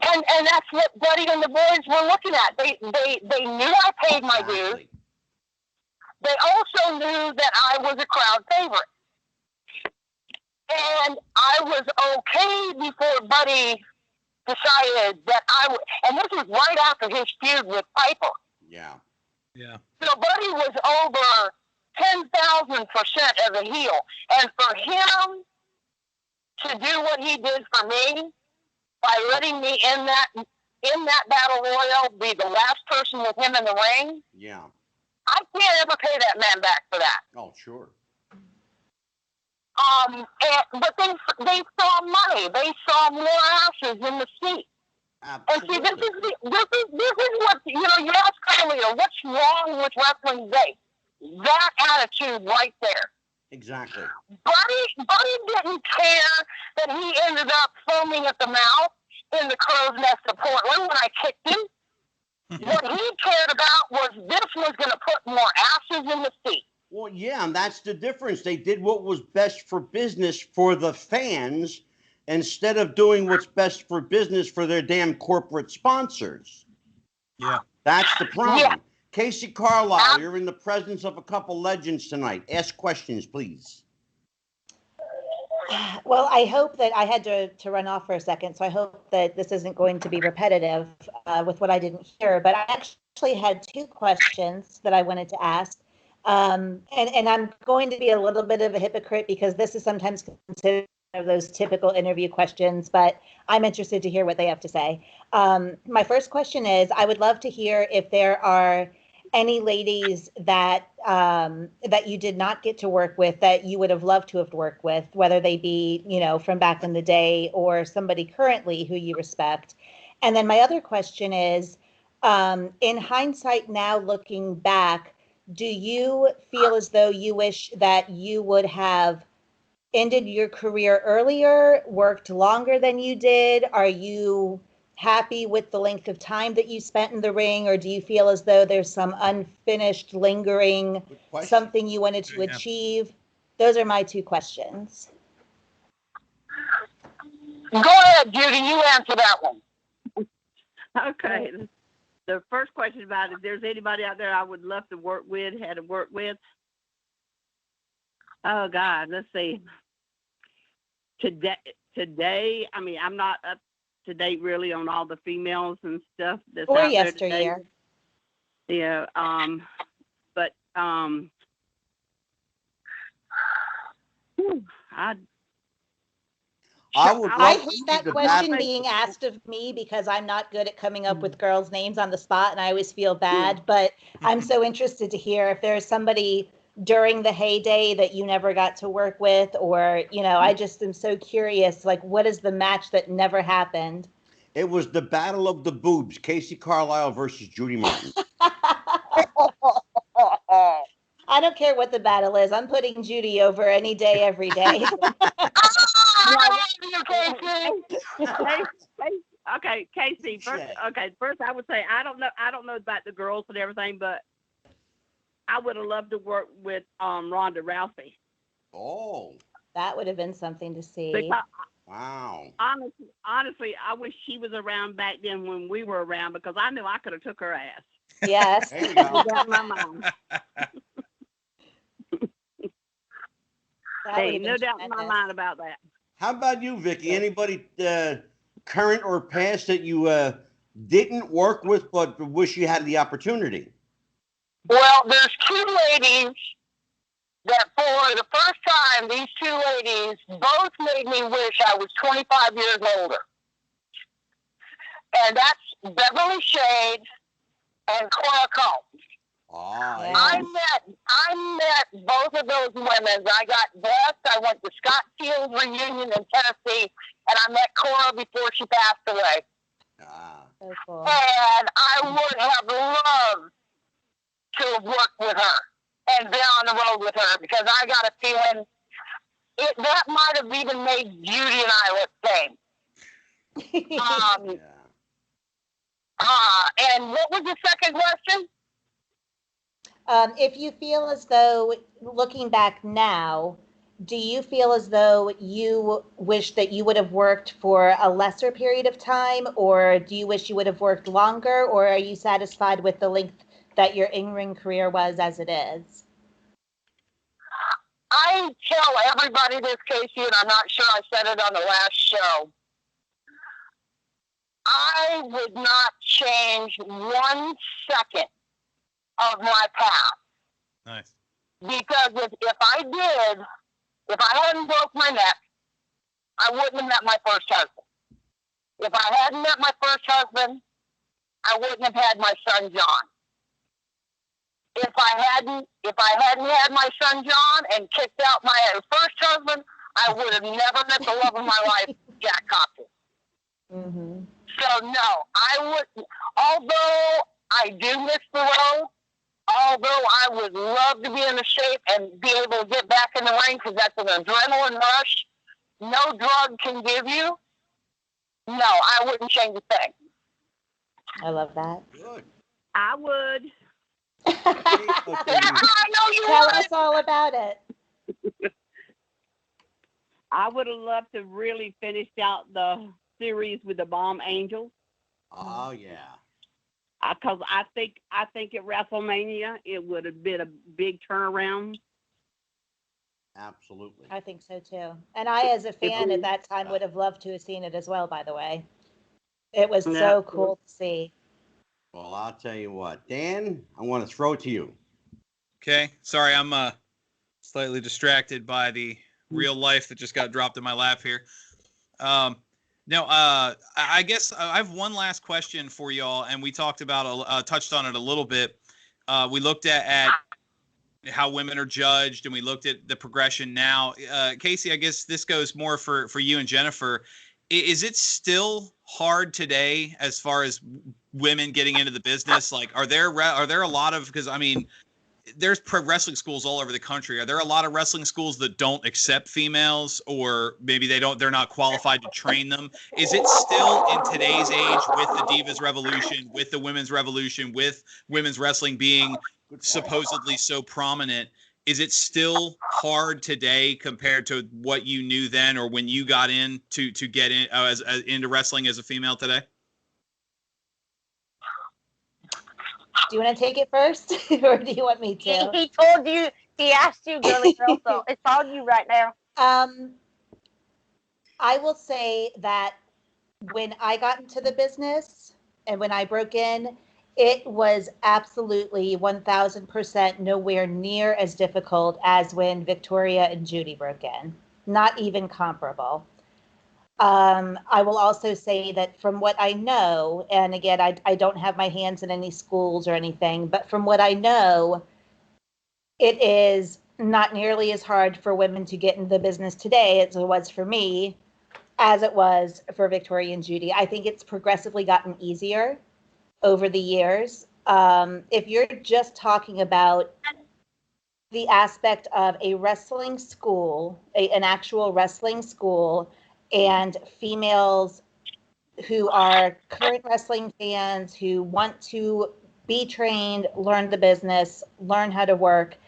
And that's what Buddy and the boys were looking at. They knew I paid my dues. They also knew that I was a crowd favorite. And I was okay before Buddy decided that I would, and this was right after his feud with Piper. Yeah. Yeah. So Buddy was over 10,000% as a heel. And for him to do what he did for me by letting me in that battle royal, be the last person with him in the ring. Yeah. I can't ever pay that man back for that. Oh, sure. But they saw money. They saw more asses in the seat. Absolutely. And see, this is what, you asked earlier, what's wrong with wrestling today? That attitude right there. Exactly. Buddy didn't care that he ended up foaming at the mouth in the crow's nest of Portland when I kicked him. What he cared about was this was going to put more asses in the seat. Well, yeah, and that's the difference. They did what was best for business for the fans instead of doing what's best for business for their damn corporate sponsors. Yeah. That's the problem. Yeah. Kacee Carlisle, you're in the presence of a couple legends tonight. Ask questions, please. Well, I hope that I had to run off for a second, so I hope that this isn't going to be repetitive with what I didn't hear. But I actually had 2 questions that I wanted to ask. And I'm going to be a little bit of a hypocrite because this is sometimes considered of those typical interview questions, but I'm interested to hear what they have to say. My first question is, I would love to hear if there are any ladies that that you did not get to work with that you would have loved to have worked with, whether they be, you know, from back in the day or somebody currently who you respect. And then my other question is, in hindsight now, looking back, do you feel as though you wish that you would have ended your career earlier, worked longer than you did? Are you happy with the length of time that you spent in the ring, or do you feel as though there's some unfinished, lingering, something you wanted to achieve? Those are my two questions. Go ahead, Judy. You answer that one. Okay. The first question about if there's anybody out there I would love to work with, had to work with. Oh God, let's see. Today, I mean, I'm not up to date really on all the females and stuff that's or out yesteryear. There today. Yeah, but I hate that question being asked of me because I'm not good at coming up with girls' names on the spot, and I always feel bad. But I'm so interested to hear if there's somebody during the heyday that you never got to work with, or, you know, I just am so curious, like, what is the match that never happened? It was the Battle of the Boobs, Kacee Carlisle versus Judy Martin. I don't care what the battle is. I'm putting Judy over any day, every day. Okay, Kacee. First I would say I don't know about the girls and everything, but I would have loved to work with Ronda Rousey. Oh, that would have been something to see. Because, wow. Honestly, I wish she was around back then when we were around, because I knew I could have took her ass. Yes. There you go. Got my mind. Hey, no doubt in my mind about that. How about you, Vicky? Anybody current or past that you didn't work with but wish you had the opportunity? Well, there's two ladies that for the first time, these two ladies both made me wish I was 25 years older. And that's Beverly Shade and Cora Combs. Oh, yeah. I met both of those women. I got blessed. I went to Scott Field's reunion in Tennessee, and I met Cora before she passed away. So cool. And I would have loved to have worked with her and been on the road with her, because I got a feeling that might have even made Judy and I look same. And what was the second question? If you feel as though, looking back now, do you feel as though you wish that you would have worked for a lesser period of time, or do you wish you would have worked longer, or are you satisfied with the length that your in-ring career was as it is? I tell everybody this, Kacee, and I'm not sure I said it on the last show. I would not change 1 second of my path. Nice. Because if I hadn't broke my neck, I wouldn't have met my first husband. If I hadn't met my first husband, I wouldn't have had my son John. If I hadn't had my son John and kicked out my first husband, I would have never met the love of my life, Jack Kacee. Mm-hmm. So no, I would. Although I do miss the road, although I would love to be in the shape and be able to get back in the ring, because that's an adrenaline rush no drug can give you, no, I wouldn't change a thing. I love that. Good. I would. I know you Tell would. us all about it. I would have loved to really finish out the series with the Bomb Angels. Oh, yeah. Because I think at WrestleMania it would have been a big turnaround. Absolutely. I think so too. And I, as a fan at that time, would have loved to have seen it as well, by the way. It was so cool to see. Well, I'll tell you what, Dan, I want to throw it to you. Okay. Sorry, I'm slightly distracted by the real life that just got dropped in my lap here. I guess I have one last question for y'all, and we talked about touched on it a little bit. We looked at how women are judged, and we looked at the progression now. Kacee, I guess this goes more for you and Jennifer. Is it still hard today as far as women getting into the business? Like, are there a lot of, because I mean, there's pro wrestling schools all over the country. Are there a lot of wrestling schools that don't accept females, or maybe they're not qualified to train them? Is it still in today's age, with the Divas Revolution, with the Women's Revolution, with women's wrestling being supposedly so prominent, is it still hard today compared to what you knew then, or when you got in to get in into wrestling as a female today? Do you want to take it first, or do you want me to? He told you. He asked you, girly girl. So it's all you right now. I will say that when I got into the business and when I broke in, it was absolutely 1,000% nowhere near as difficult as when Victoria and Judy broke in. Not even comparable. I will also say that from what I know, and again, I don't have my hands in any schools or anything, but from what I know, it is not nearly as hard for women to get into the business today as it was for me, as it was for Victoria and Judy. I think it's progressively gotten easier over the years. If you're just talking about the aspect of a wrestling school, an actual wrestling school, and females who are current wrestling fans who want to be trained, learn the business, learn how to work,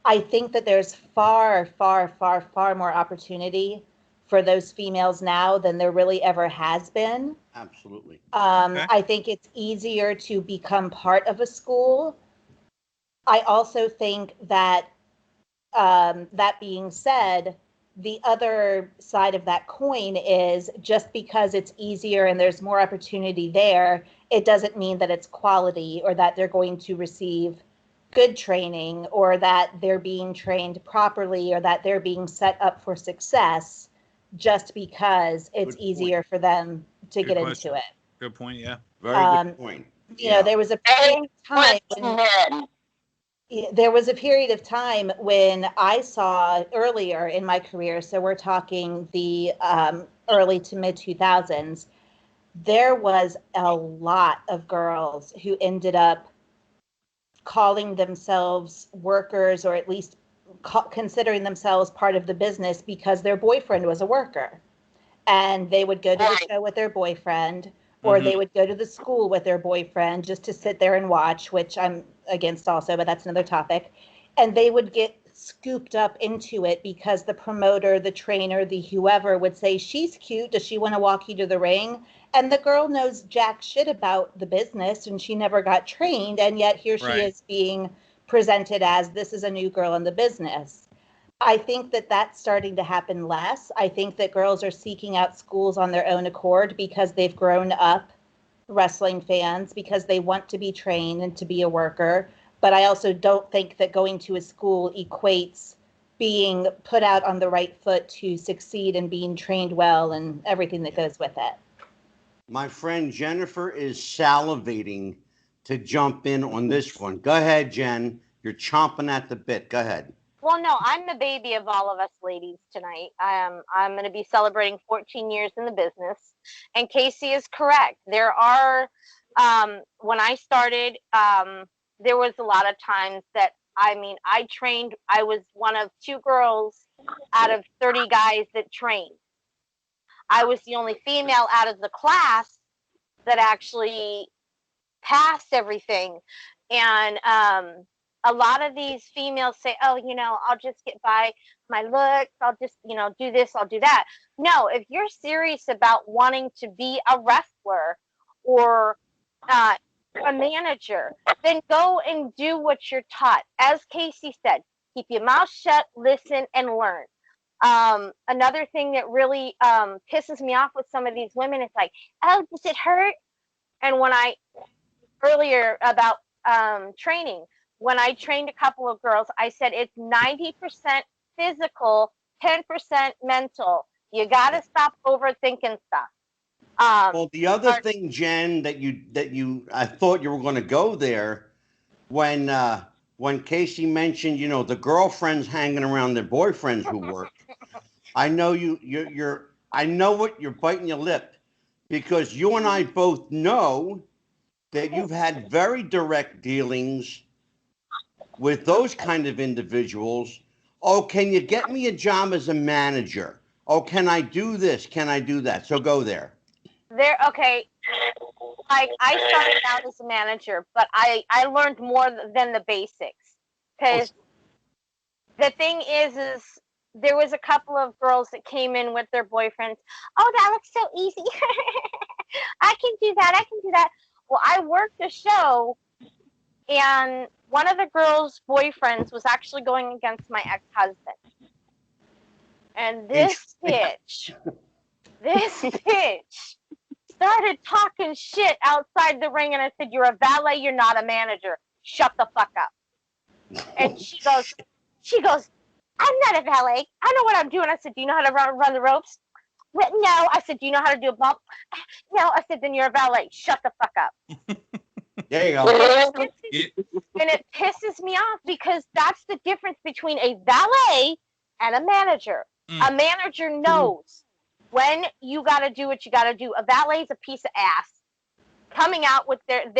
I think that there's far, far, far, far more opportunity for those females now than there really ever has been. Absolutely. Okay. I think it's easier to become part of a school. I also think that, that being said, the other side of that coin is just because it's easier and there's more opportunity there, it doesn't mean that it's quality or that they're going to receive good training or that they're being trained properly or that they're being set up for success just because it's easier for them to get into it. Good point, yeah. Very good point. You know, there was a period of time when I saw earlier in my career, so we're talking the early to mid 2000s, there was a lot of girls who ended up calling themselves workers or at least considering themselves part of the business because their boyfriend was a worker. And they would go to the show with their boyfriend, or they would go to the school with their boyfriend just to sit there and watch, which I'm against also, but that's another topic. And they would get scooped up into it because the promoter, the trainer, the whoever would say, she's cute. Does she want to walk you to the ring? And the girl knows jack shit about the business and she never got trained. And yet here she is being presented as this is a new girl in the business. I think that that's starting to happen less. I think that girls are seeking out schools on their own accord because they've grown up wrestling fans, because they want to be trained and to be a worker. But I also don't think that going to a school equates being put out on the right foot to succeed and being trained well and everything that goes with it. My friend Jennifer is salivating to jump in on this one. Go ahead, Jen. You're chomping at the bit. Go ahead. Well, no, I'm the baby of all of us ladies tonight. I'm going to be celebrating 14 years in the business. And Kacee is correct. There are, when I started, there was a lot of times that, I trained, I was one of 2 girls out of 30 guys that trained. I was the only female out of the class that actually passed everything. And, a lot of these females say, oh, I'll just get by my looks. I'll just, do this, I'll do that. No, if you're serious about wanting to be a wrestler or a manager, then go and do what you're taught. As Kacee said, keep your mouth shut, listen, and learn. Another thing that really pisses me off with some of these women is like, oh, does it hurt? And earlier about training, when I trained a couple of girls, I said it's 90% physical 10% mental. You got to stop overthinking stuff. Well, the other thing, Jen, that I thought you were going to go there when Kacee mentioned, the girlfriends hanging around their boyfriends who work. I know I know what you're biting your lip, because you and I both know that you've had very direct dealings with those kind of individuals. Oh, can you get me a job as a manager? Oh, can I do this? Can I do that? So go there. Okay. Like, I started out as a manager, but I learned more than the basics. Because the thing is there was a couple of girls that came in with their boyfriends. Oh, that looks so easy. I can do that. Well, I worked a show, and one of the girls' boyfriends was actually going against my ex-husband. And this bitch started talking shit outside the ring, and I said, "You're a valet, you're not a manager. Shut the fuck up." And she goes, "I'm not a valet. I know what I'm doing." I said, "Do you know how to run the ropes?" "Well, no." I said, "Do you know how to do a bump?" "No." I said, "Then you're a valet. Shut the fuck up." There you go. And it pisses me off, because that's the difference between a valet and a manager. A manager knows when you got to do what you got to do. A valet is a piece of ass coming out with the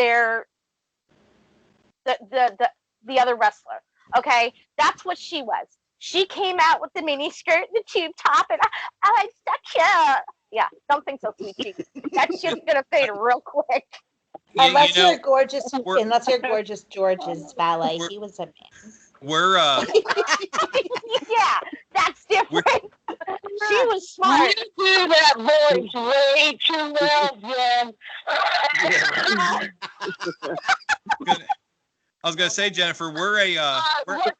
other wrestler. Okay, that's what she was. She came out with the mini skirt, the tube top, and I'm such a something so sweet cheeks. That shit's gonna fade real quick. Unless you're gorgeous George's valet, he was a man. We're yeah, that's different. She was smart. You do that voice way too well, Jen. I was gonna say, Jennifer, what's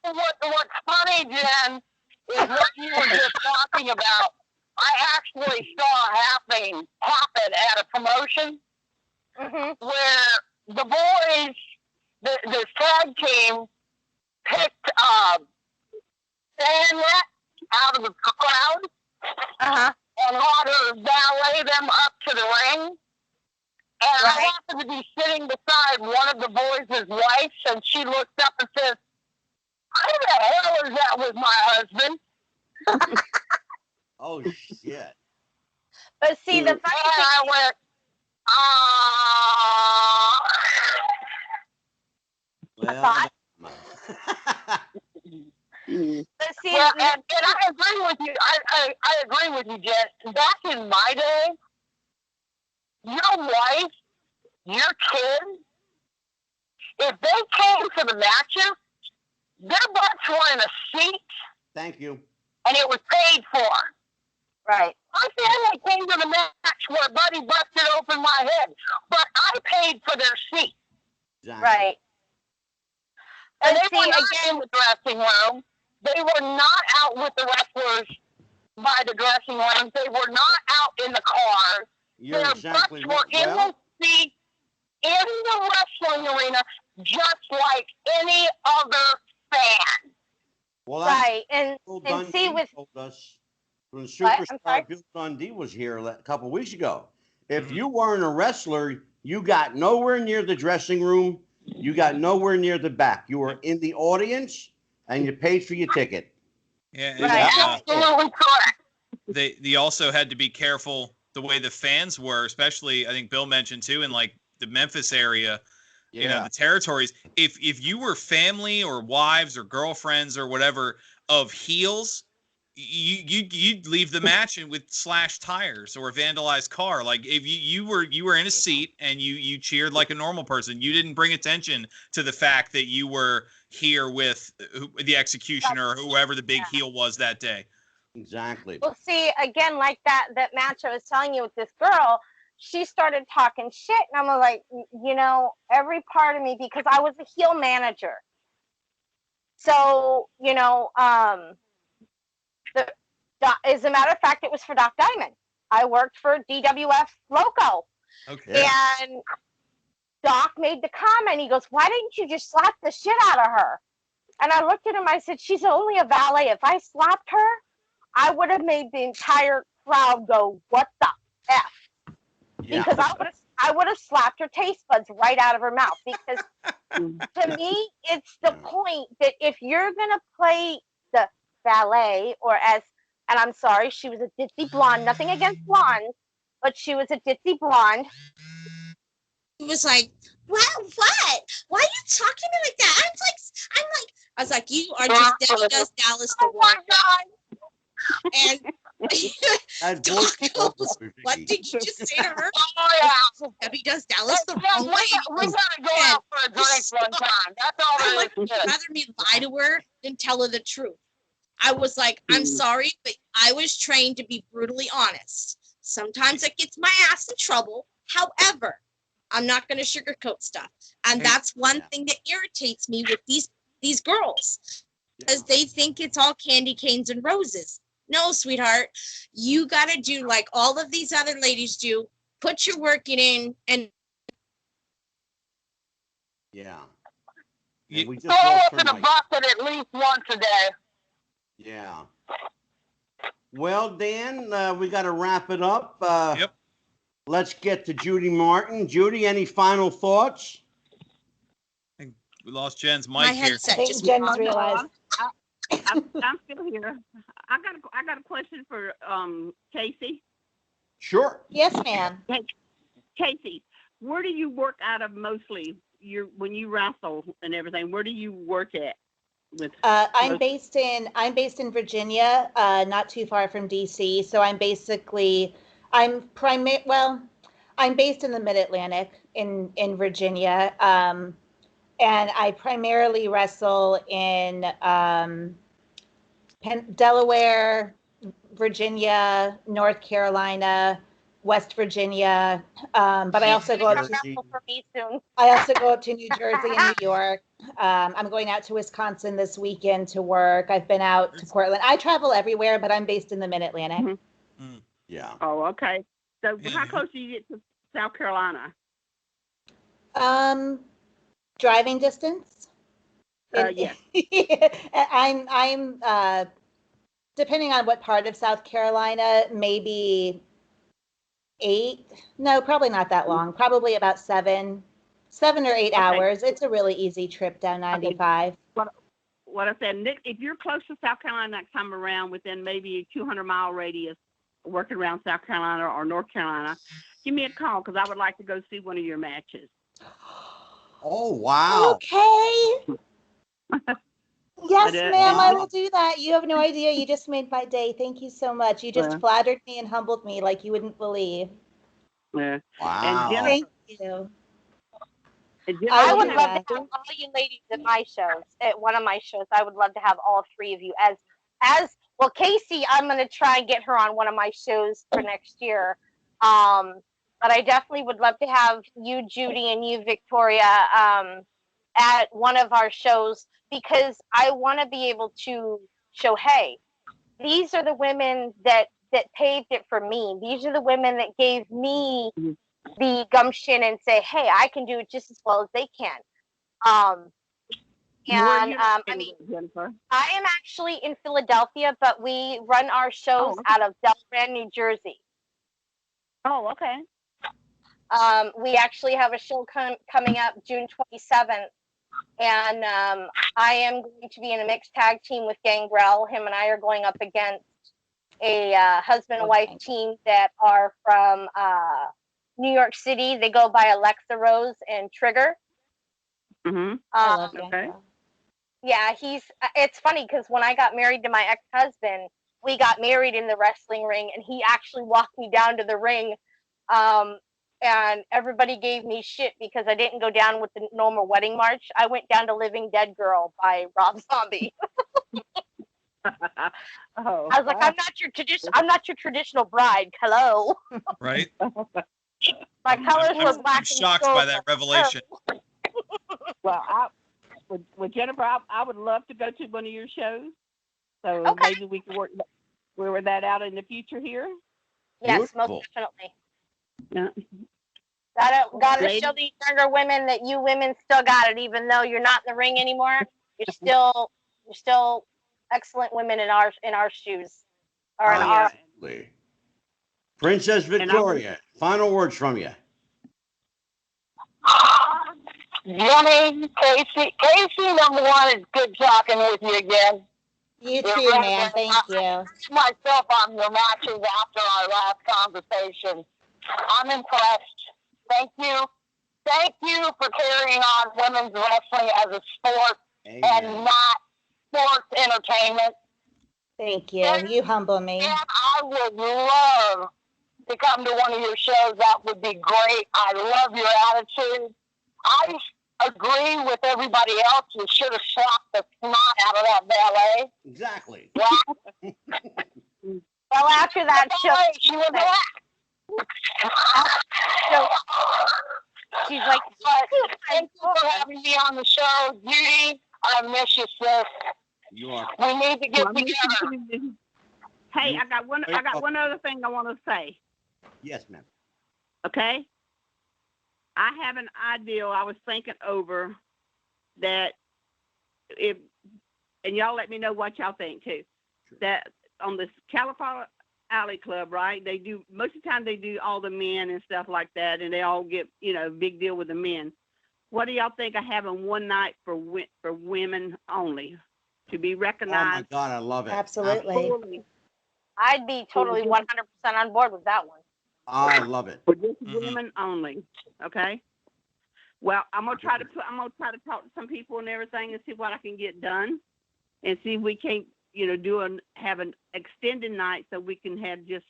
funny, Jen, is what you were just talking about. I actually saw happen at a promotion where the boys, the tag team, picked Sandlet out of the crowd and had her valet them up to the ring. And I happened to be sitting beside one of the boys' wives, and she looked up and says, "Who the hell is that with my husband?" Oh, shit. But see, the funny thing, I went, Well, but see, and I agree with you. I agree with you, Jen. Back in my day, your wife, your kids, if they came to the matches, their butts were in a seat. Thank you. And it was paid for. Right. My family came to the match where Buddy busted open my head, but I paid for their seat. Exactly. Right. And they were not in the dressing room. They were not out with the wrestlers by the dressing rooms. They were not out in the cars. You're Their exactly butts were in the seat in the wrestling arena, just like any other fan. Well, right. And see, with told us when Superstar Bill Dundee was here a couple of weeks ago. If you weren't a wrestler, you got nowhere near the dressing room. You got nowhere near the back. You were in the audience, and you paid for your ticket. Yeah, absolutely correct. They also had to be careful the way the fans were, especially I think Bill mentioned too, in like the Memphis area. Yeah. The territories. If you were family or wives or girlfriends or whatever of heels, you'd leave the match with slashed tires or a vandalized car. Like if you were in a seat and you cheered like a normal person, you didn't bring attention to the fact that you were here with the executioner or whoever the big heel was that day. Exactly. Well, see, again, like that match I was telling you with this girl, she started talking shit, and I'm like, every part of me, because I was a heel manager. So, as a matter of fact, it was for Doc Diamond. I worked for DWF Loco. Okay. And Doc made the comment. He goes, "Why didn't you just slap the shit out of her?" And I looked at him. I said, "She's only a valet. If I slapped her, I would have made the entire crowd go, "What the f?" Yeah. Because I would have slapped her taste buds right out of her mouth. Because to me, it's the point that if you're gonna play the ballet, or and I'm sorry, she was a ditzy blonde. Nothing against blondes, but she was a ditzy blonde. He was like, "What? What? Why are you talking to me like that?" I was like, "You are just Debbie Does Dallas the wrong way." And Doc goes, "What did you just say to her?" Debbie Does Dallas the wrong way. We gotta go out for a drink one time. That's all I'm there like, is would to it. rather me lie to her than tell her the truth. I was like, "I'm sorry, but I was trained to be brutally honest. Sometimes it gets my ass in trouble. However, I'm not going to sugarcoat stuff." And that's one thing that irritates me with these girls, because they think it's all candy canes and roses. No, sweetheart, you got to do like all of these other ladies do. Put your work in and Yeah. And we just throw lost us her in a mic. bucket at least once a day. Yeah. Well, Dan, we got to wrap it up. Yep. Let's get to Judy Martin. Judy, any final thoughts? I think we lost Jen's mic my here. headset I think just Jen's realized. I'm still here. I got a question for Kacee. Sure. Yes, ma'am. Kacee, where do you work out of mostly? When you wrestle and everything, where do you work at? I'm based in Virginia, not too far from DC. So I'm based in the Mid-Atlantic in Virginia, and I primarily wrestle in Delaware, Virginia, North Carolina, West Virginia, but I also go up to New Jersey and New York. I'm going out to Wisconsin this weekend to work. I've been out to Portland. I travel everywhere, but I'm based in the Mid-Atlantic. Mm-hmm. Yeah. Oh, okay. So how close do you get to South Carolina? Driving distance. Yes. I'm depending on what part of South Carolina, maybe 8. No, probably not that long. Probably about 7 or 8 hours. It's a really easy trip down 95. What I said, Nick, if you're close to South Carolina next time around, within maybe a 200-mile radius, working around South Carolina or North Carolina, give me a call, because I would like to go see one of your matches. Oh, wow. Okay. Yes, ma'am, I will do that. You have no idea. You just made my day. Thank you so much. You just flattered me and humbled me like you wouldn't believe. Yeah. Wow. And Jennifer, thank you. I would love to have all you ladies at my shows, at one of my shows. I would love to have all 3 of you as well. Kacee, I'm going to try and get her on one of my shows for next year. But I definitely would love to have you, Judy, and you, Victoria, at one of our shows, because I want to be able to show, hey, these are the women that paved it for me. These are the women that gave me the gumption and say, hey, I can do it just as well as they can. I mean, Jennifer? I am actually in Philadelphia, but we run our shows out of Delaware, New Jersey. Oh, okay. We actually have a show coming up June 27th, and I am going to be in a mixed tag team with Gangrel. Him and I are going up against a husband and wife team that are from New York City. They go by Alexa Rose and Trigger. Mm-hmm. I love okay. Yeah, it's funny because when I got married to my ex-husband, we got married in the wrestling ring, and he actually walked me down to the ring. And everybody gave me shit because I didn't go down with the normal wedding march. I went down to Living Dead Girl by Rob Zombie. I was like, I'm not your traditional bride. Hello. Right. My colors were black. I'm shocked by that revelation. Well, with Jennifer, I would love to go to one of your shows. So maybe we can work that out in the future here. Yes, Beautiful. most definitely. Yeah. Gotta show these younger women that you women still got it, even though you're not in the ring anymore. You're still excellent women in our shoes. or an R. Absolutely. Princess Victoria, final words from you. Yummy, Kacee. Kacee, number one, is good talking with you again. You too, man. Thank you. Myself on your matches after our last conversation. I'm impressed. Thank you. Thank you for carrying on women's wrestling as a sport and not sports entertainment. Thank you. You humble me. And I would love to come to one of your shows. That would be great. I love your attitude. I agree with everybody else. You should have slapped the snot out of that ballet. Exactly. Well, after that show, she was black. She's like, thank you for having me on the show, Judy. I miss you, sis. You are. We need to get together. Hey, I got one other thing I want to say. Yes, ma'am. Okay. I have an idea I was thinking over that and y'all let me know what y'all think too. Sure. That on this Carlisle-NWA Club, right? They do, most of the time they do all the men and stuff like that, and they all get, big deal with the men. What do y'all think of having one night for women only to be recognized? Oh my God, I love it. Absolutely. I'd be totally 100% on board with that one. I love it. For just women only. Okay. Well, I'm gonna try to talk to some people and everything and see what I can get done, and see if we can't, have an extended night so we can have just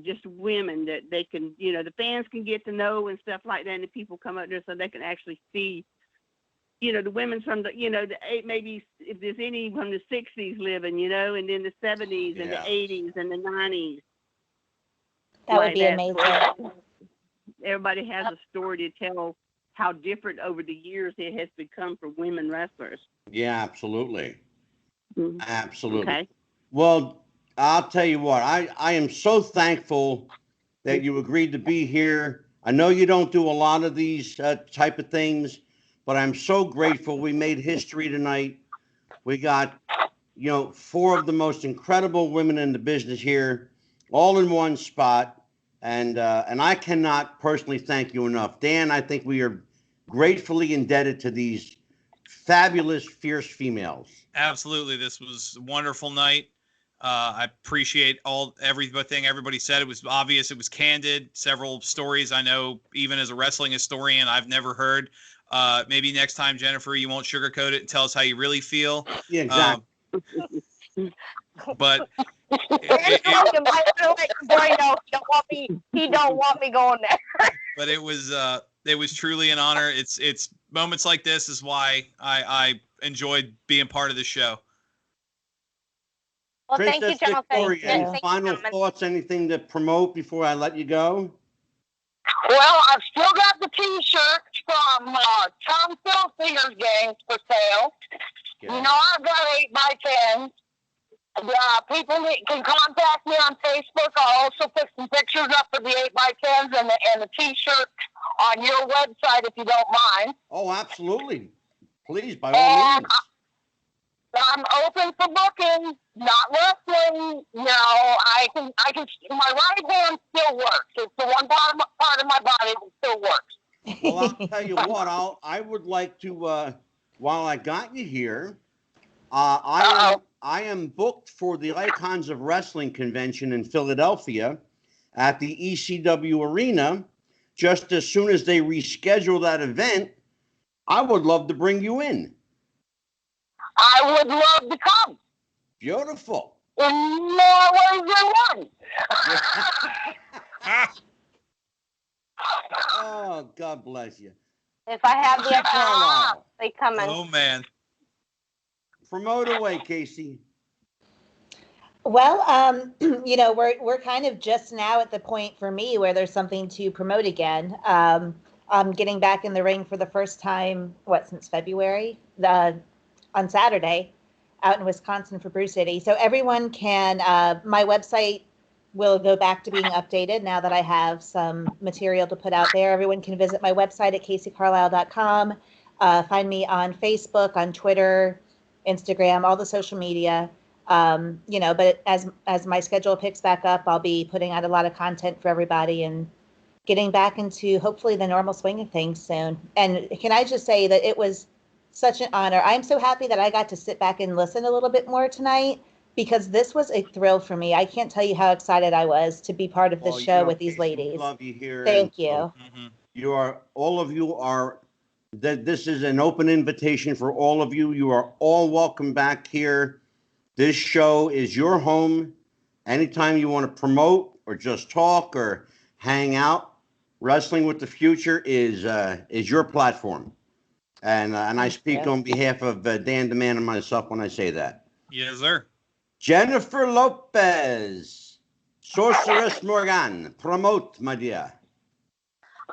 just women that they can, the fans can get to know and stuff like that, and the people come up there so they can actually see, the women from the, maybe if there's any from the 60s living, and then the 70s and the 80s and the 90s. That would be amazing. So everybody has a story to tell how different over the years it has become for women wrestlers. Yeah, absolutely. Mm-hmm. Absolutely. Okay. Well, I'll tell you what, I am so thankful that you agreed to be here. I know you don't do a lot of these type of things, but I'm so grateful we made history tonight. We got, 4 of the most incredible women in the business here, all in one spot. And I cannot personally thank you enough. Dan, I think we are gratefully indebted to these fabulous, fierce females. Absolutely. This was a wonderful night. I appreciate everything everybody said. It was obvious. It was candid. Several stories I know, even as a wrestling historian, I've never heard. Maybe next time, Jennifer, you won't sugarcoat it and tell us how you really feel. Yeah, exactly. But he don't want me going there. But it was truly an honor. It's moments like this is why I enjoyed being part of the show. Well, Princess thank you, gentlemen. Victoria, any final thoughts, anything to promote before I let you go? Well, I've still got the T-shirts from Tom Filsinger's games for sale. Yeah. I've got 8x10s. People can contact me on Facebook. I'll also put some pictures up of the 8x10s and the T-shirt on your website if you don't mind. Oh, absolutely. Please, by all means. I'm open for booking, not wrestling. I can. My right hand still works. It's the one part of my body that still works. Well, I'll tell you what. I would like to. While I got you here, I am booked for the Icons of Wrestling convention in Philadelphia at the ECW Arena. Just as soon as they reschedule that event, I would love to bring you in. I would love to come. Beautiful. In more ways than one. Oh, God bless you. If I have the extra, they come in. Oh, man. Promote away, Kacee. Well, we're kind of just now at the point for me where there's something to promote again. I'm getting back in the ring for the first time, since February, on Saturday out in Wisconsin for Brew City. So everyone can, my website will go back to being updated now that I have some material to put out there. Everyone can visit my website at KaceeCarlisle.com. Find me on Facebook, on Twitter, Instagram, all the social media. But as my schedule picks back up, I'll be putting out a lot of content for everybody and getting back into hopefully the normal swing of things soon. And can I just say that it was such an honor. I'm so happy that I got to sit back and listen a little bit more tonight, because this was a thrill for me. I can't tell you how excited I was to be part of this show with these ladies. Love you here. Thank you. This is an open invitation for all of you. You are all welcome back here. This show is your home. Anytime you want to promote or just talk or hang out, Wrestling with the Future is your platform. And I speak on behalf of Dan the Man and myself when I say that. Yes, sir. Jennifer Lopez, Sorceress Morgan, promote, my dear.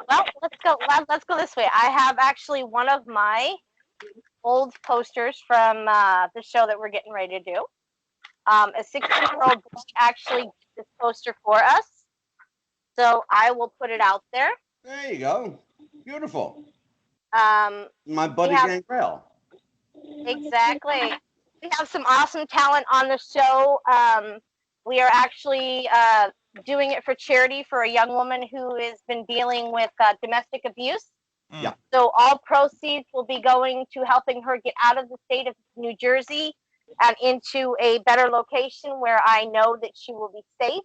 Well, let's go this way. I have actually one of my old posters from the show that we're getting ready to do. A 16-year-old boy actually did this poster for us, so I will put it out there. There you go. Beautiful. My buddy Gangrel. Exactly. We have some awesome talent on the show. We are actually doing it for charity for a young woman who has been dealing with domestic abuse. Yeah. So all proceeds will be going to helping her get out of the state of New Jersey and into a better location where I know that she will be safe.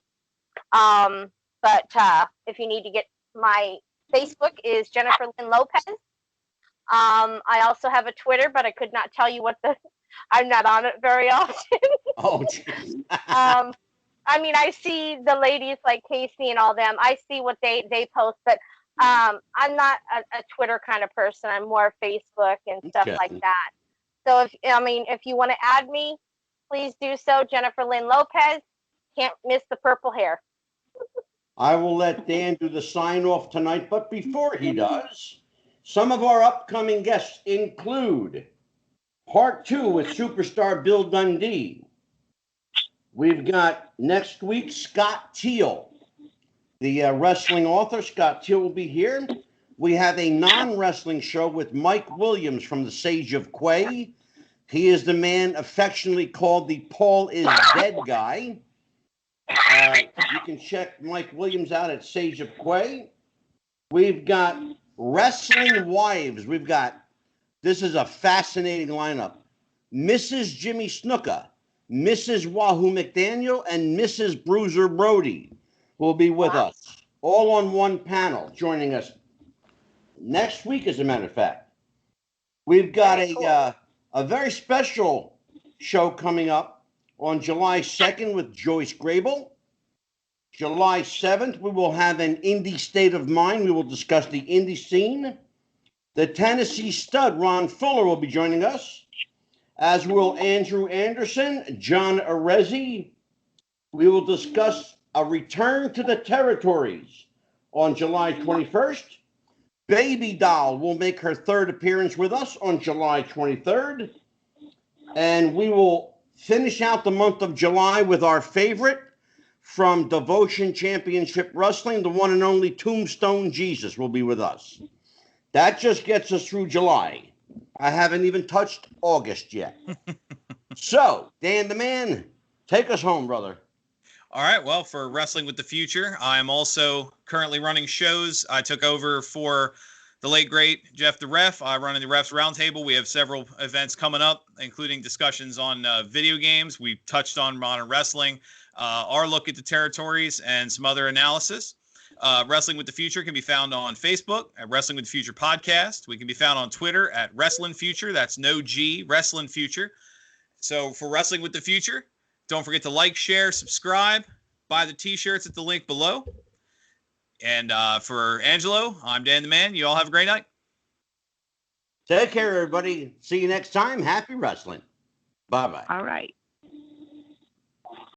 But if you need to get, my Facebook is Jennifer Lynn Lopez. I also have a Twitter, but I could not tell you I'm not on it very often. Oh, I mean, I see the ladies like Kacee and all them. I see what they post, but I'm not a Twitter kind of person. I'm more Facebook and stuff like that. So if you want to add me, please do so. Jennifer Lynn Lopez. Can't miss the purple hair. I will let Dan do the sign off tonight, but before he does, some of our upcoming guests include Part 2 with superstar Bill Dundee. We've got next week Scott Teal, the wrestling author. Scott Teal will be here. We have a non-wrestling show with Mike Williams from the Sage of Quay. He is the man affectionately called the Paul is Dead guy. You can check Mike Williams out at Sage of Quay. We've got Wrestling Wives. This is a fascinating lineup. Mrs. Jimmy Snuka, Mrs. Wahoo McDaniel, and Mrs. Bruiser Brody will be with us, all on one panel, joining us next week, as a matter of fact. We've got a very special show coming up on July 2nd with Joyce Grable. July 7th, we will have an indie state of mind. We will discuss the indie scene. The Tennessee stud, Ron Fuller, will be joining us, as will Andrew Anderson, John Arezzi. We will discuss a return to the territories on July 21st. Baby Doll will make her third appearance with us on July 23rd. And we will finish out the month of July with our favorite from Devotion Championship Wrestling, the one and only Tombstone Jesus will be with us. That just gets us through July. I haven't even touched August yet. So, Dan the Man, take us home, brother. All right. Well, for Wrestling with the Future, I'm also currently running shows. I took over for the late, great Jeff the Ref. I run in the Refs Roundtable. We have several events coming up, including discussions on video games. We touched on modern wrestling, our look at the territories, and some other analysis. Wrestling with the Future can be found on Facebook at Wrestling with the Future Podcast. We can be found on Twitter at Wrestling Future. That's no G, Wrestling Future. So for Wrestling with the Future, don't forget to like, share, subscribe, buy the T-shirts at the link below. And for Angelo, I'm Dan the Man. You all have a great night. Take care, everybody. See you next time. Happy wrestling. Bye-bye. All right.